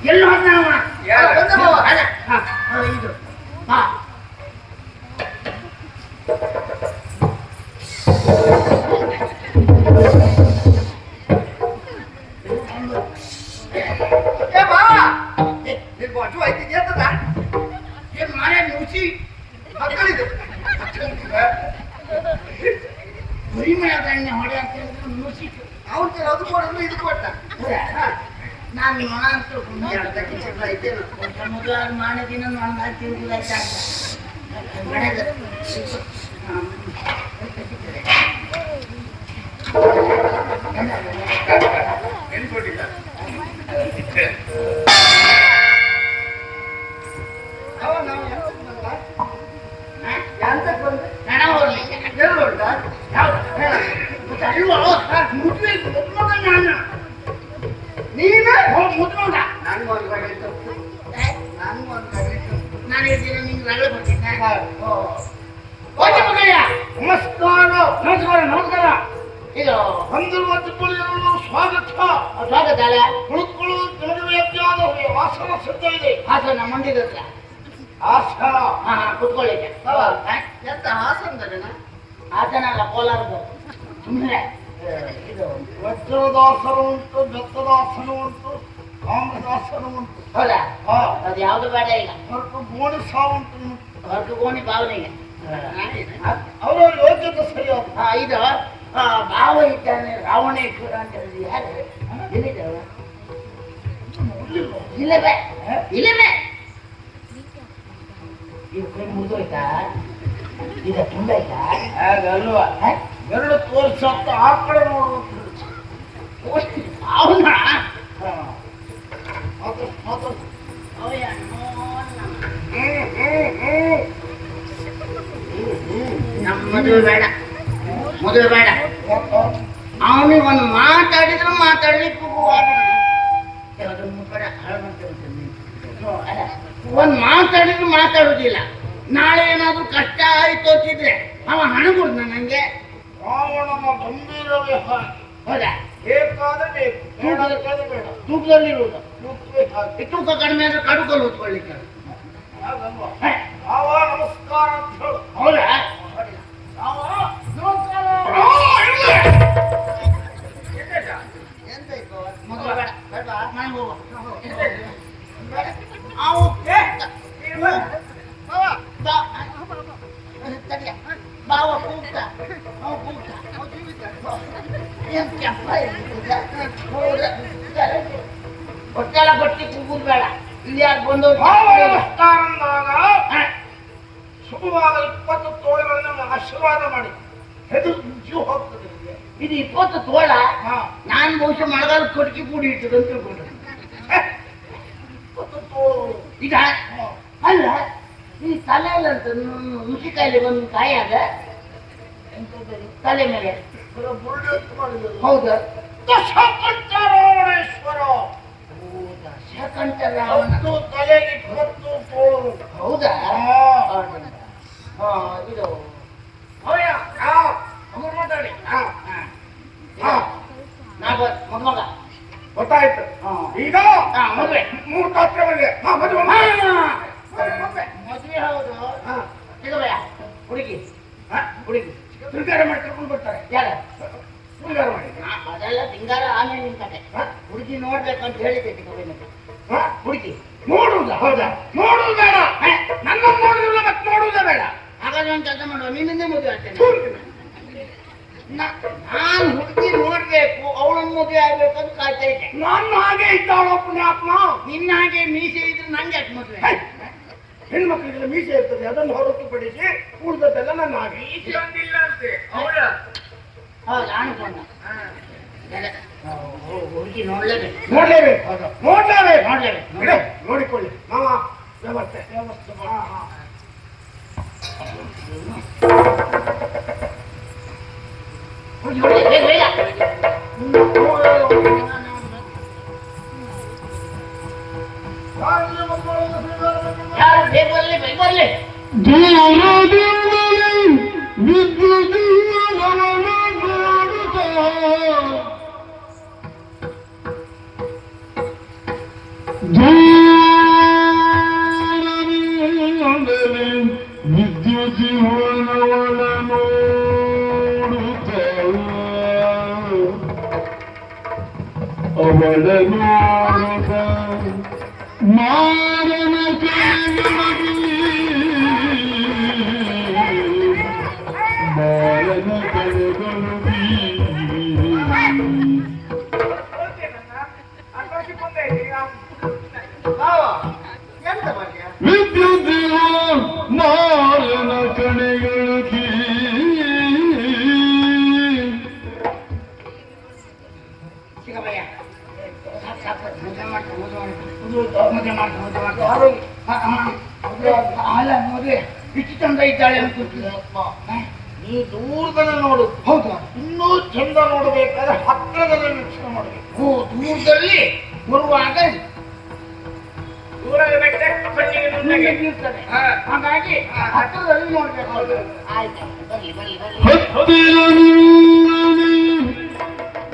ಎಲ್ಲ ಇದು ಹಾ ಏ ಬಾವ ನಿನ್ ಬಾಜು ಐತಿ ಎತ್ತದ ಏನ್ ಮಾರ ನುಸಿ ಮಕ್ಕಳಿದೆ ಬರೀ ಮನೆ ಹೊಡೆ ಅಂತ ನುಸಿ ಅವ್ನ ಅದು ಕೊಡಲು ಇದು ಕೊಟ್ಟ ನಾನು ನೊಣ ಅಂತ ಐತೇನು ಮದುವೆ ಮಾಡಿದಿನ ನೊಣ ತಿರುಗಿಲ್ಲ ಮನೆಗೆ ಎಲ್ಲಿ ಕೊಟ್ಟಿಲ್ಲ ಅವ ನಾವು ಎಂತಕ್ಕೆ ಬಂದೆ ಹಣ ಹೋಗ್ಲಿಕ್ಕೆ ಎಲ್ಲಿ ಹೊರಟ ನಾನು ನೀನು ಮುದ್ಮೋದ ನನಗೂ ಒಂದು ರಗಳೆ ತಪ್ಪು ನನಗೂ ಒಂದು ರಗಳೆ ತಪ್ಪು ನಾನು ಹೇಳ್ತೀನಿ ನಿಂಗೆ ರಗಳೆ ಬರ್ತೀನಿ ಓ ಓಕೆ ಮಗಯ್ಯ ನಮಸ್ಕಾರ ನಮಸ್ಕಾರ ನಮಸ್ಕಾರ ಇದು ಬಂದಿರುವ ತಿಪ್ಪಳಿಯವರು ಸ್ವಾಗತ ಸ್ವಾಗತ ಅಲ್ಲ ಕುಳಿತುಕೊಳ್ಳು ಜನವ್ಯಾಪ್ತಿಯಾದ ಆಸನ ಸಿದ್ಧ ಇದೆ ಹಾಸನ ಮಂದಿರ ಹತ್ರ ಆಸನ ಹಾ ಕುತ್ಕೊಳ್ಳಿಕ್ಕೆ ಎಂತ ಆಸನದಲ್ಲ ಹಾಸನ ಅಲ್ಲ ಕೋಲಾರದ ಸುಮ್ಮನೆ ಇದು ವಜ್ರದಾಸನ ಉಂಟು ಬೆತ್ತದಾಸನ ಉಂಟು ಕಾಮದಾಸನ ಉಂಟು ಹೌದಾ ಹಾ ಅದು ಯಾವುದು ಬೇಡ ಈಗ ಸ್ವಲ್ಪ ಗೋಣಿ ಸಾವುಂಟು ಹೊರಟು ಗೋಣಿ ಭಾವನೆಗೆ ಅವರ ಯೋಗ್ಯತೆ ಸರಿಯಾದ ಇದು ಭಾವ ಇದ್ದಾನೆ ರಾವಣೇಶ್ವರ ಅಂತ ಹೇಳಿದ್ರೆ ಯಾರು ಎಲ್ಲಿದ್ದಾವ ಇಲ್ಲವೇ ಇಲ್ಲವೇ ಇದು ಕೈ ಮುಗಿದೋಯ್ತಾ ಇದು ತುಂಬಾಯ್ತಾ ಹಾಗಲ್ವಾ ಎರಡು ತೋರಿಸತ್ತ ಆ ಕಡೆ ನೋಡುವಂತ ಅವನ ನಮ್ಮ ಮದುವೆ ಬೇಡ ಮದುವೆ ಬೇಡ ಅವನಿಗೆ ಒಂದು ಮಾತಾಡಿದ್ರು ಮಾತಾಡ್ಲಿಕ್ಕೆ ಒಂದು ಮಾತಾಡಿದ್ರು ಮಾತಾಡುದಿಲ್ಲ ನಾಳೆ ಏನಾದ್ರು ಕಷ್ಟ ಆಯ್ತು ಅಂತಿದ್ರೆ ಅವ ಹಣ ಕೊಡ್ನ ನಂಗೆ. ರಾವಣನ ಗಂಭೀರವೇ ಹಾಗೆ. ಹೌದಾ? ಬೇಕಾದ್ರೆ ಬೇಕು, ಬೇಡಕ್ಕಾದ್ರೆ ಬೇಡ. ತೂಕದಲ್ಲಿರುವುದು. ತೂಕವೇ ಹಾಗೆ. ತೂಕ ಕಡಿಮೆ ಅಂದ್ರೆ ಕಡುಕಲ್ಲಿ ಹೊತ್ಕೊಳ್ಳಿಕ್ಕೆ. ಹಾಗಲ್ವಾ? ರಾವ ನಮಸ್ಕಾರ ಅಂತ ಹೇಳು. ಹೌದಾ? ರಾವ ನಮಸ್ಕಾರ. ಮದುವೆ ಬೇಡ. ಮನೆಗೆ ಹೋಗು. ಬಾವ ಕೂಗ್ತ ಅವ ಕೂಗ್ತ ಹೊಟ್ಟೆಲ್ಲ ಬಟ್ಟಿ ಕೂಗುದು ಬೇಡ. ಇಲ್ಲಿ ಯಾರು ಬಂದವ್ರು ರಾವ ನಮಸ್ಕಾರ ಅಂದಾಗ ಶುಭವಾದ 20 ತೋಳುಗಳನ್ನು ಆಶೀರ್ವಾದ ಮಾಡಿ ಹೆದರು ಜೀವ ಹೋಗ್ತದೆ ನಿಮಗೆ. ಇದು 20 ತೋಳ. ಹಾ, ನಾನು ಬಹುಶಃ ಮಳೆಗಾಲ ಕಟ್ಕಿ ಕೂಡಿ ಇರ್ತದೆ ಅಂತ ತಿಳ್ಕೊಂಡ್ರೆ 20 ತೋಳು. ಈಗ ಅಲ್ಲ ಈ ತಲೆ ಇಲ್ಲ ಅಂತ ನುಸಿ ಕಾಯಿಲೆ ಒಂದು ಕಾಯಾಗ ತಲೆ ಮೇಲೆ. ಬುರುಡೆ ಎತ್ತು ಮಾಡಿದ್ರು. ಹೌದಾ? ದಶಕಂಠ ರಾವಣೇಶ್ವರ. ಶಕಂಠ ರಾವಣ. 10 ತಲೆಗೆ 20 ತೋಳು. ಹೌದಾ? ಹಾ. ಹಾ, ಇದು ಅವಯ್ಯ, ಹಾ, ಮಗು ಮಾತಾಡಿ. ಹಾ, ಹಾ, ಮೊಮ್ಮಗ ಗೊತ್ತಾಯ್ತು. ಹಾ. ಈಗ ಮದುವೆ ಮುಹೂರ್ತ ಹತ್ರ ಬಂದಿದೆ. ಹಾ, ಮದುವೆ ಮದುವೆ ಹೌದು. ಹಾ, ಈಗ ಭಯ ಹುಡುಗಿ ಹಾ, ಹುಡುಗಿ ಶೃಂಗಾರ ಮಾಡಿ ಕರ್ಕೊಂಡು ಬರ್ತಾರೆ. ಯಾರ? ಶೃಂಗಾರ ಮಾಡಿ. ಅದೆಲ್ಲ ಸಿಂಗಾರ ಆಮೇಲೆ ನಿಂತದೆ. ಹುಡುಗಿ ನೋಡ್ಬೇಕಂತ ಹೇಳಿದ್ದೈತಿ ಕವಿನಕ್ಕೆ. ಹಾ, ಹುಡುಗಿ ನೋಡುವುದ? ಹೌದಾ? ನೋಡುವುದು ಬೇಡ. ನನ್ನ ನೋಡುವುದಿಲ್ಲ, ಮತ್ತೆ ನೋಡುವುದೇ ಬೇಡ. ಹಾಗಾದ್ರೆ ಒಂದು ಕೆಲಸ ಮಾಡುವ, ನಿನ್ನಿಂದ ಮದುವೆ ಆಗ್ತೇನೆ. ನಾನು ಹುಡುಗಿ ನೋಡ್ಬೇಕು, ಅವಳನ್ನ ಮದುವೆ ಆಗ್ಬೇಕಂತ ಕಾಯ್ತಾ ಇದ್ದೆ. ನನ್ನ ಹಾಗೆ ಇದ್ದಾಳು ಪುಣ್ಯಾತ್ಮ. ನಿನ್ನ ಹಾಗೆ ಮೀಸೆ ಇದ್ರೆ ನಂಗೆ ಯಾಕೆ ಮದುವೆ? ಹೆಣ್ಮಕ್ಳಿಗೆಲ್ಲ ಮೀಸೆ ಇರ್ತದೆ, ಅದನ್ನು ಹೊರತುಪಡಿಸಿ ಉಳಿದದ್ದೆಲ್ಲ ನನ್ನ ಹಾಗೆ. ಇಲ್ಲ ಅಂತೆ. ಹೌದಾ? ಹೌದು, ಅನ್ಕೊಂಡ. ಹುಡುಗಿ ನೋಡ್ಲೇಬೇಕು. ನೋಡ್ಲೇಬೇಕು. ನೋಡ್ಲೇಬೇಕು. ನೋಡ್ಲೇಬೇಕು. ಬಿಡು, ನೋಡಿಕೊಳ್ಳಿ. ಮಾವ ವ್ಯವಸ್ಥೆ. ಹಾ, ಹಾ. ಹುಡುಗಿ ಹುಡುಗಿ ಬೇಗ ಬೇಗ. ಯಾರು ಬೇಗ ಬರಲಿ, ಬೇಗ ಬರಲಿ. ಮಾರನ ಎಂತ ಮಾಡ್ತೀಯ? ವಿದ್ಯುತ್ ಮಾರನ ಕಣೆಗಳು ಸಿಗಬಯ್ಯ. ಸಾಕು, ಸಾಕು. ಮದುವೆ ಮಾಡ್ತೀನಿ, ಮದುವೆ ಮಾಡ್ತೀನಿ. ಅಲ್ಲ ಮದುವೆ ಇಷ್ಟು ಚಂದ ಇದ್ದಾಳೆ ಅನ್ಕೊಳ್ತೀನಿ. ನೀ ದೂರದಲ್ಲಿ ನೋಡು. ಹೌದಾ? ಇನ್ನೂ ಚಂದ ನೋಡಬೇಕಾದ್ರೆ ಹತ್ತಿರದಲ್ಲಿ ವೀಕ್ಷಣೆ ಮಾಡಬೇಕು. ಓ, ದೂರದಲ್ಲಿ ಬರುವಾಗ ಮುಂದೆ ಬೀಳ್ತದೆ. ಹಾಗಾಗಿ ಹತ್ತಿರದಲ್ಲಿ ನೋಡ್ಬೇಕು. ಆಯ್ತು, ಬರ್ಲಿ ಬರ್ಲಿ ಬರ್ಲಿ.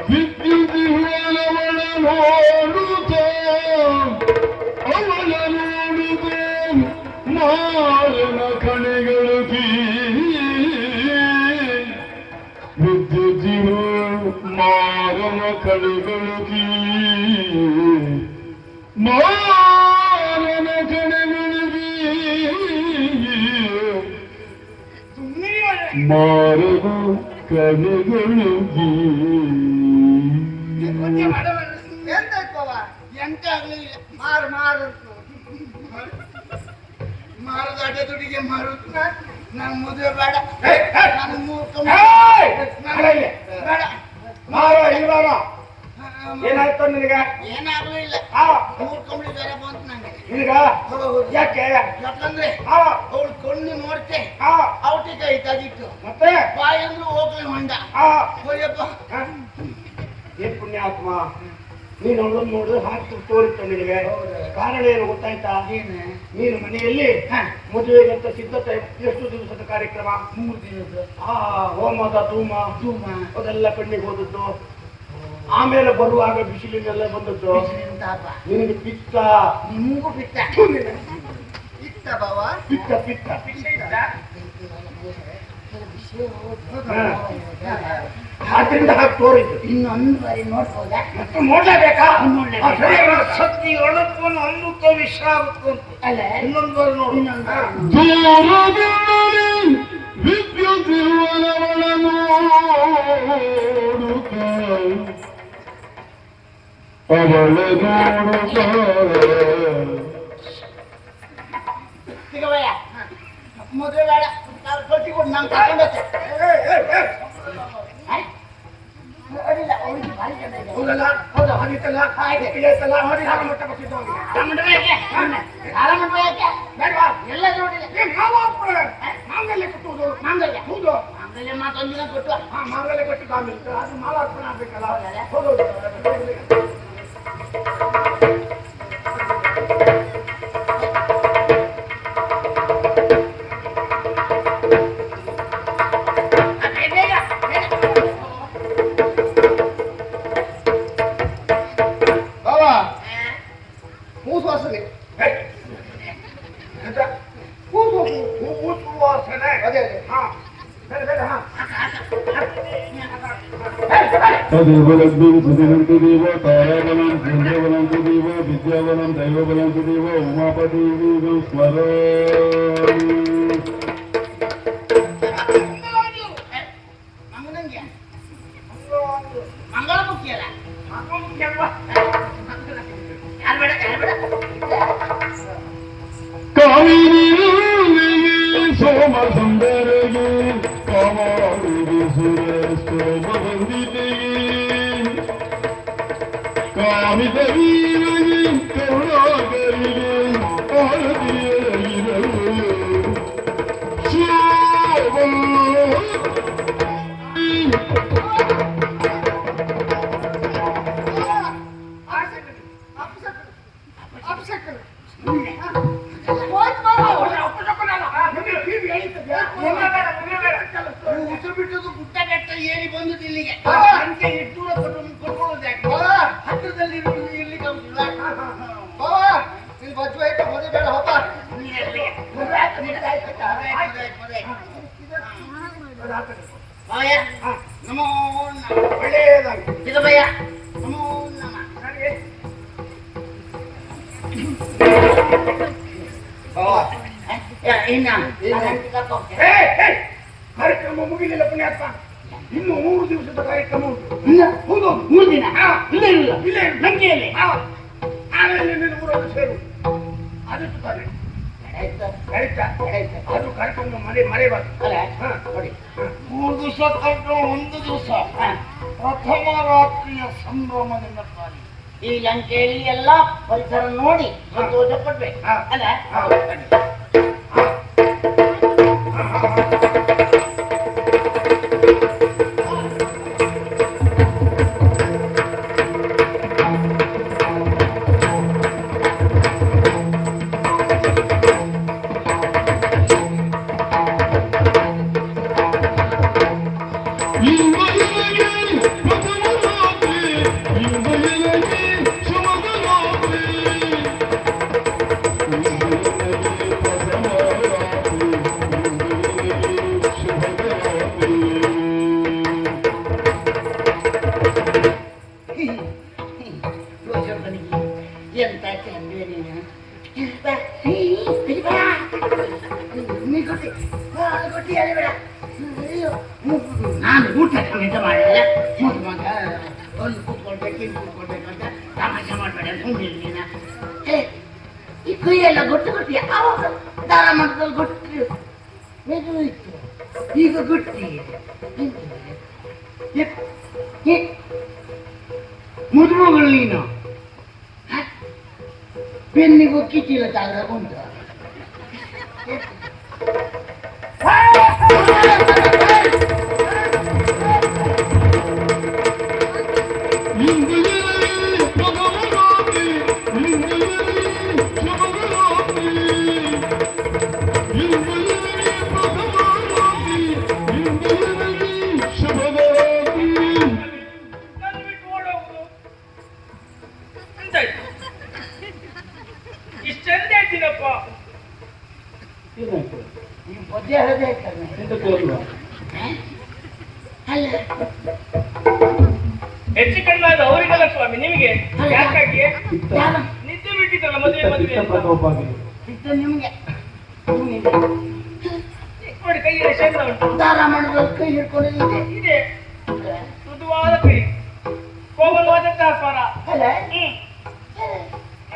ವಿದ್ಯುತ್ ನೋಡುತ್ತ ಅವಳ ನೋಡುತ್ತ ಮಾರನ ಕಣೆಗಳು ವಿದ್ಯುತ್ ಮಾರನ ಕಣೆಗಳು ಮಾರನ ಕಣೆಗಳು ಮಾರನ ಕಣೆಗಳು ಎಂತ ಇತ್ತವ? ಎಂತ ಆಗ್ಲಿಲ್ಲ. ಮಾರು ಮಾರು ಮಾರದ ಅಡ್ಡ ದುಡಿಗೆ ಮಾರು. ನಾನು ಮದುವೆ ಬೇಡ. ನಾನು ಬೇಡ. ಮಾರೋ ಇಲ್ವಾರ ಏನಾಯ್ತು ನಿನಗ? ಏನಾಗ್ಲಿಲ್ಲ. ಆ, 3 ಕಂಬಳಿ ಬೇರೆ ಬಂತು ನಂಗೆ. ನಿನಗ ಯಾಕೆ? ಯಾಕಂದ್ರೆ ಆ, ಅವಳು ಕಣ್ಣು ನೋಡ್ತೆ, ಆ, ಔಟಿಕಾಯಿ ತೆಗಿತ್ತು, ಮತ್ತೆ ಬಾಯಿ ಅಂದ್ರು ಹೋಗ್ಲಿ ಹೊಂಡ. ಆ, ಹೋಯಪ್ಪ. ಏ ಪುಣ್ಯಾತ್ಮ, ನೀನು ಅವಳನ್ನು ನೋಡಿದ್ರೆ ಹಾಕಿ ತೋರಿತ್ತು ನಿನಗೆ. ಕಾರಣ ಏನು ಗೊತ್ತಾಯ್ತಾ? ಏನು? ನೀನು ಮನೆಯಲ್ಲಿ ಮದುವೆಗಂತ ಸಿದ್ಧತೆ ಎಷ್ಟು ದಿವಸದ ಕಾರ್ಯಕ್ರಮ? 3 ದಿನದ್ದು. ಹೋಮದ ಧೂಮ ಅದೆಲ್ಲ ಕಣ್ಣಿಗೆ ಹೋದದ್ದು. ಆಮೇಲೆ ಬರುವಾಗ ಬಿಸಿಲಿನೆಲ್ಲ ಬಂದದ್ದು. ತಾಪ ನಿನಗೆ ಪಿತ್ತ. ನಿಮಗೂ ಪಿತ್ತ. ಪಿತ್ತ ಬಾವ. ಪಿತ್ತ ಪಿತ್ತ ಆದ್ರಿಂದ ಹಾಕಿ ತೋರಿದ್ದು. ಇನ್ನೊಂದು ಬಾರಿ ನೋಡ್ಬೋದಾ? ಮತ್ತೆ ನೋಡ್ಲೇಬೇಕಾ? ನೋಡ್ಲೇಬೇಕು. ಸತ್ತಿ ಒಳಪನ್ನು ಅಂದುತ್ತ ವಿಷ ಆಗುತ್ತೆ ಅಂತ. ಅಲ್ಲ ಇನ್ನೊಂದು ಬಾರಿ ನೋಡು. ಸಿಗವಯ್ಯ ಮದುವೆ ಬೇಡ, ನಾವು ಕೊಟ್ಟಿ ಕೊಟ್ಟು ನಾನು ತಗೊಂಡೋಗ್ತೆ. ಅಡಿಲ್ಲ ಅವ್ರಿಗೆ ಭಾರಿ ಜನ ಇದೆ. ಹೌದಲ್ಲ? ಹೌದು ಹಾಗಿತ್ತಲ್ಲ? ಆಯ್ತಲ್ಲ ನೋಡಿ ಹಾಗೆ ಮಟ್ಟ ಬಸಿದ್ದು ಹೋಗಿ. ಮಂಟಪ ಯಾಕೆ? ಸಾಲ ಮಂಟಪ ಯಾಕೆ? ಬೇಡವಾ? ಎಲ್ಲ ನೋಡಿಲ್ಲ. ಮಾಂಗಲ್ಯ ಕಟ್ಟುವುದು. ಮಾಂಗಲ್ಯ. ಹೌದು. ಮಾಂಗಲ್ಯ ಮಾತೊಂದಿನ ಕೊಟ್ಟು ಮಾಂಗಲ್ಯ ಕಟ್ಟಿದ್ದು ಆಮೇಲೆ ಅದು ಮಾಲಾರ್ಪಣೆ ಆಗ್ಬೇಕಲ್ಲ. ಹೌದು. तदेवलब्धिं सुधिवन्तु देव ताराबलं चन्द्रबलन्तु देव विद्याबलं दैवबलन्तु देव उमापदेवीं स्मरामि. सोम सुंदरगे कामारुगे सुरेश वंदिते कामितवीरगे करुणाकरिगे आरतिये ಬಿಟ್ಟದು ಗುಡ್ಡ ಬೆಟ್ಟ ಏರಿ ಬಂದು ಇಲ್ಲಿಗೆ ಇಟ್ಟೂರ ಕೊಟ್ಕೊಳ್ಳೋದು ಯಾಕೆ? ಹತ್ತಿರದಲ್ಲಿ ಇಲ್ಲಿ ಮದುವೆ ಆಯ್ತು ಮದುವೆ ಬೇಡ ಹೋಗ ನಮೋ ಒಳ್ಳೆಯದಾಗಿ ಸಿಗಬಯ್ಯ ನಮೋ ನಮ. ಇನ್ನ ಕಾರ್ಯಕ್ರಮ ಮುಗಿಲಿಲ್ಲ ಪುಣ್ಯಾತ್ಮ. ಇನ್ನು 3 ದಿವಸದ ಕಾರ್ಯಕ್ರಮ ಉಂಟು. ಹೌದು 3 ದಿನ ಇಲ್ಲ ಇಲ್ಲ ಇಲ್ಲ ನಂಗೆಯಲ್ಲಿ ಆಮೇಲೆ ನೀನು ಊರಲ್ಲಿ ಸೇರು. ಅದಕ್ಕೆ ತಾನೆ ಅದು ಕಾರ್ಯಕ್ರಮ ಮರೆಯಬಾರ್ದು. ನೋಡಿ 3 ದಿವಸ ಕಾರ್ಯಕ್ರಮ, 1 ದಿವಸ ಪ್ರಥಮ ರಾತ್ರಿಯ ಸಂಭ್ರಮದಿಂದ ಪಾಲಿ. ಈ ಲಂಕೆಯಲ್ಲಿ ಎಲ್ಲ ಪರಿಸರ ನೋಡಿ ಸಂತೋಷ ಪಡ್ಬೇಕು ಅಲ್ಲ. ಎಂತ ಚಂದ್ವೆ ನೀನು ನಾನು ಊಟ ಖಂಡಿತ ಮಾಡಿಲ್ಲ. ಒಂದು ಕೂತ್ಕೊಳ್ಬೇಕು ಇಲ್ಲಿ ಕೂತ್ಕೊಳ್ಬೇಕು ಅಂತ ತಮಾಷೆ ಮಾಡಬೇಡ ಸುಮ್ಮನೆ ನೀನ. ಈ ಕೈಯೆಲ್ಲ ಗೊತ್ತು ಗೊತ್ತಿ ಆವಾಗ ದಾರ ಮಠದಲ್ಲಿ ಗೊತ್ತು ಮೆದು ಇತ್ತು, ಈಗ ಗೊತ್ತಿ ಮದುಮಗಳು ನೀನು ಬೆನ್ನಿಗೆ ಒಕ್ಕಿಚ್ಚಿಲ್ಲ ತಾಳ್ರ ಉಂಟು. ಇಂದು ಹೇಳದೇ ಇರ್ತಾನೆ. ಎಂತ ತೋರುವ ಅಲ್ಲ ಹೆಚ್ಚು ಕಡಿಮೆ ಆದ ಅವರಿಗೆಲ್ಲ ಸ್ವಾಮಿ ನಿಮಗೆ ಯಾಕಾಗಿ ಯಾರು ನಿದ್ದೆ ಬಿಟ್ಟಿದ್ದಲ್ಲ ಮದುವೆ ಮದುವೆ ಅಂತ. ಪ್ರಕೋಪ ಆಗಿದೆ. ಇತ್ತು ನಿಮ್ಗೆ ನೋಡಿ ಕೈಯಲ್ಲಿ ಚಂದ ಉಂಟು. ದಾರ ಮಾಡಿದ ಕೈ ಹಿಡ್ಕೊಂಡಿದ್ದೆ ಇದೆ ಮೃದುವಾದ ಕೈ, ಕೋಮಲವಾದಂತಹ ಸ್ವರ. ಅಲ್ಲ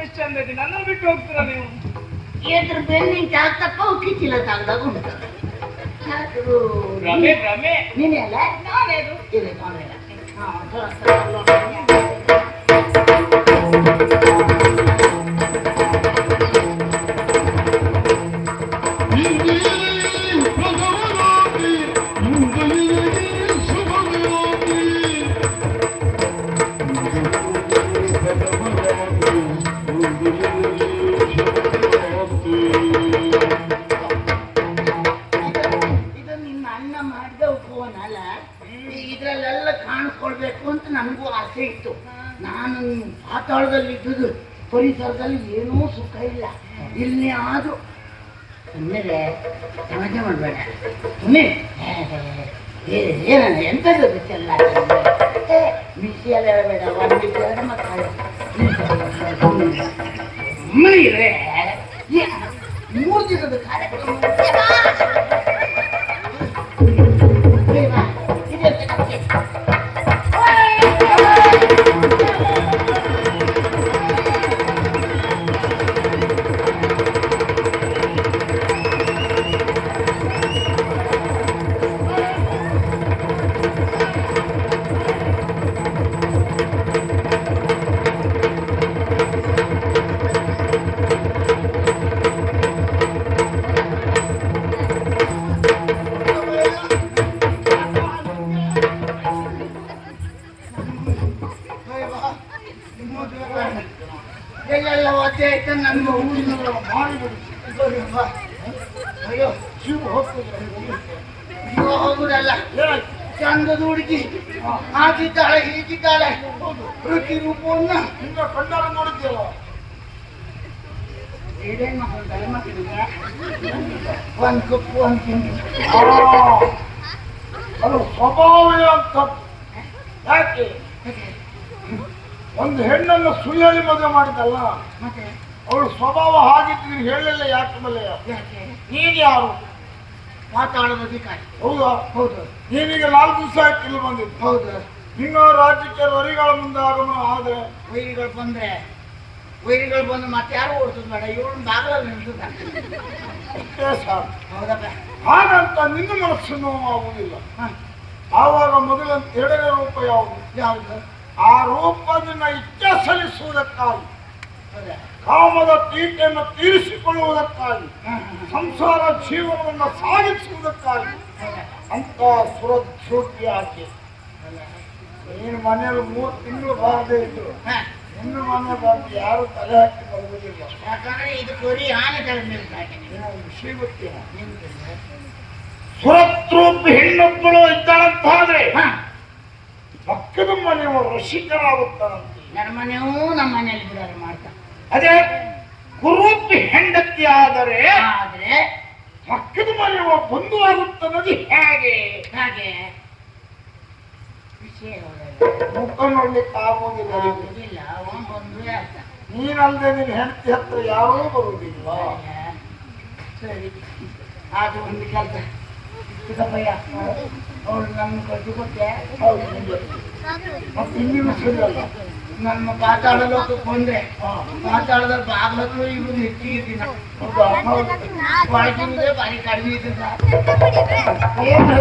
ಎಷ್ಟು ಚಂದ ಇದೆ. ನನ್ನನ್ನು ಬಿಟ್ಟು ಹೋಗ್ತೀರಾ ನೀವು? ಎದ್ರ ಬೆನ್ನಿಂಗ್ ತಾಗ್ತಪ್ಪ ಕಿಚ್ಚಿಲ್ಲ ತಾಗ್ದಾಗ ಉಂಟು. ರಮೆ ರಮೆ ನೀನೇ ಅಲ್ಲ ನಾನೇದು ಇಲ್ಲ ತೊಂದ್ರೆ ಇಲ್ಲ. ಇದು ನಿನ್ನ ಅಣ್ಣ ಮಾಡಿದ ಫೋನ್ ಅಲ್ಲ. ಇದ್ರಲ್ಲೆಲ್ಲ ಕಾಣಿಸ್ಕೊಳ್ಬೇಕು ಅಂತ ನನಗೂ ಆಸೆ ಇತ್ತು. ನಾನು ಪಾತಾಳದಲ್ಲಿ ಇದ್ದುದು ಪರಿಸರದಲ್ಲಿ ಏನೂ ಸುಖ ಇಲ್ಲ. ಇಲ್ಲಿ ಆದ್ರೂ ಸುಮ್ಮನೆ ಸಮಾಜ ಮಾಡಬೇಡ. ಸುಮ್ಮನೆ ಏನ ಎಂಥದ್ದು ಬಿಚ್ಚಲ್ಲ ಬಿಸಿ ಎಲ್ಲ ಹೇಳಬೇಡ. ಒಂದು ಬಿಸಿ ಎರಡು ಮಕ್ಕಳು ಸುಮ್ಮನೆ ಇರೇ. 3 ದಿನದ ಕಾರ್ಯಕ್ರಮ ಎಲ್ಲೆಲ್ಲ ಒದ್ದೆ ಆಯ್ತು. ನನ್ನ ಊರಿನ ಮಾಡಿಬಿಡು. ಅಯ್ಯೋ ಶಿವ ಹೋಗುದಲ್ಲ. ಚಂದದ ಹುಡುಗಿ ಹಾಗಿದ್ದಾಳೆ ಹೀಗಿದ್ದಾಳೆ ಪ್ರತಿ ರೂಪವನ್ನ ನಿನ್ನ ಕಣ್ಣಾರ ನೋಡಿದ್ಯಲ್ಲ. ಏನೇನ್ ಮಕ್ಕಳಿಗೆ ಒಂದು ಕಪ್ಪು ಒಂದು ತಿಂಡಿ. ಅದು ಸ್ವಭಾವವೇ ಅಂತ. ಯಾಕೆ ಒಂದು ಹೆಣ್ಣನ್ನು ಸುಳ್ಳಿ ಮದುವೆ ಮಾಡಿದಲ್ಲ, ಮತ್ತೆ ಅವಳು ಸ್ವಭಾವ ಹಾಗಿದ್ದು ಹೇಳಲಿಲ್ಲ. ಯಾಕೆ ಮೇಲೆ ಯಾಕೆ ನೀನ್ ಯಾರು? ಮಾತಾಡೋದು ಅಧಿಕಾರಿ. ಹೌದಾ? ಹೌದು ನೀನೀಗ 4 ದಿವಸ ಆಯ್ತು ಇಲ್ಲಿ ಬಂದಿದ್ದು. ಹೌದು. ಇನ್ನು ರಾಜ್ಯಕ್ಕೆ ವರಿಗಳ ಮುಂದೆ ಆಗಮನ ಆದ್ರೆ ವೈರಿಗಳು ಬಂದು ಮತ್ತೆ ಯಾರು ಓಡಿಸೋದು ಬೇಡ. ಇವಳು ಬಾಗಲಲ್ಲಿ ನಿಲ್ಸುತ್ತಾನೆ. ಹೌದಪ್ಪ. ಹಾಗಂತ ನಿನ್ನ ಮನಸ್ಸು ನೋವಾಗುವುದಿಲ್ಲ. ಆವಾಗ ಮೊದಲ 2ನೇ ರೂಪ ಯಾವುದು? ಯಾವುದು? ಆ ರೂಪ ನಿನ್ನ ಇಚ್ಛೆ ಸಲ್ಲಿಸುವುದಕ್ಕಾಗಿ, ಹೌದಾ? ಕಾಮದ ತೀಟೆಯನ್ನು ತೀರಿಸಿಕೊಳ್ಳುವುದಕ್ಕಾಗಿ, ಸಂಸಾರ ಜೀವನವನ್ನು ಸಾಗಿಸುವುದಕ್ಕಾಗಿ ಅಂತ ಸುರಕ್ಷೋಟಿ ಆಕೆ. ನೀನು ಮನೆಯಲ್ಲಿ 3 ತಿಂಗಳು ಬಾರದೇ ಇದ್ರು ನಿನ್ನ ಮನೆ ಬಂದು ಯಾರು ತಲೆ ಹಾಕಿ ಬರುವುದಿಲ್ಲ. ಯಾಕಂದ್ರೆ ಇದು ಕೊರಿ ಆನೆ ತಲೆ ಮೇಲೆ ಸಾಕಿದೆ. ವಿಷಯ ಗೊತ್ತಿಲ್ಲ. ಸುರತ್ರೂಪಿ ಹೆಣ್ಣೊಬ್ಬಳು ಇದ್ದಾಳಂತಾದ್ರೆ ಪಕ್ಕದ ಮನೆಯವರು ರಸಿಕರಾಗುತ್ತಾರಂತೆ. ನನ್ನ ಮನೆಯೂ ನಮ್ಮ ಮನೆಯಲ್ಲಿ ಬಿಡೋರು ಮಾಡ್ತಾರೆ. ಅದೇ ಕುರೂಪಿ ಹೆಂಡತಿ ಆದರೆ ಪಕ್ಕದ ಮನೆಯವ ಬಂಧು ಆಗುತ್ತದೆ. ಹೇಗೆ ಹಾಗೆ ವಿಷಯ ಮುಖ ನೋಡ್ಲಿಕ್ಕೆ ಆಗುವುದಿಲ್ಲ. ಇಲ್ಲ ಅವನು ಬಂದು ಆಗ್ತ. ನೀನಲ್ಲದೆ ನಿನ್ನ ಹೆಂಡತಿ ಹತ್ರ ಯಾರೂ ಬರುವುದಿಲ್ಲ. ಸರಿ ಅದು ಒಂದು ಕೆಲಸ ಚಿಕ್ಕಪ್ಪಯ್ಯ ಅವಳು ನನ್ನ ಕಟ್ಟಿ ಕೊಟ್ಟೆ. ಹೌದು, ಮತ್ತೆ ಇಲ್ಲಿ ವಿಷಯದಲ್ಲ. ನಮ್ಮ ಪಾತಾಳ ಲೋಕಕ್ಕೆ ಬಂದ್ರೆ ಪಾತಾಳದಲ್ಲಿ ಬಾಗ್ಲತ್ತು ಇವ್ರು ಹೆಚ್ಚಿಗೆ ದಿನ ಒಳಗಿರುವುದೇ ಬಾರಿ ಕಡಿಮೆ ಇದೆ. ಏನು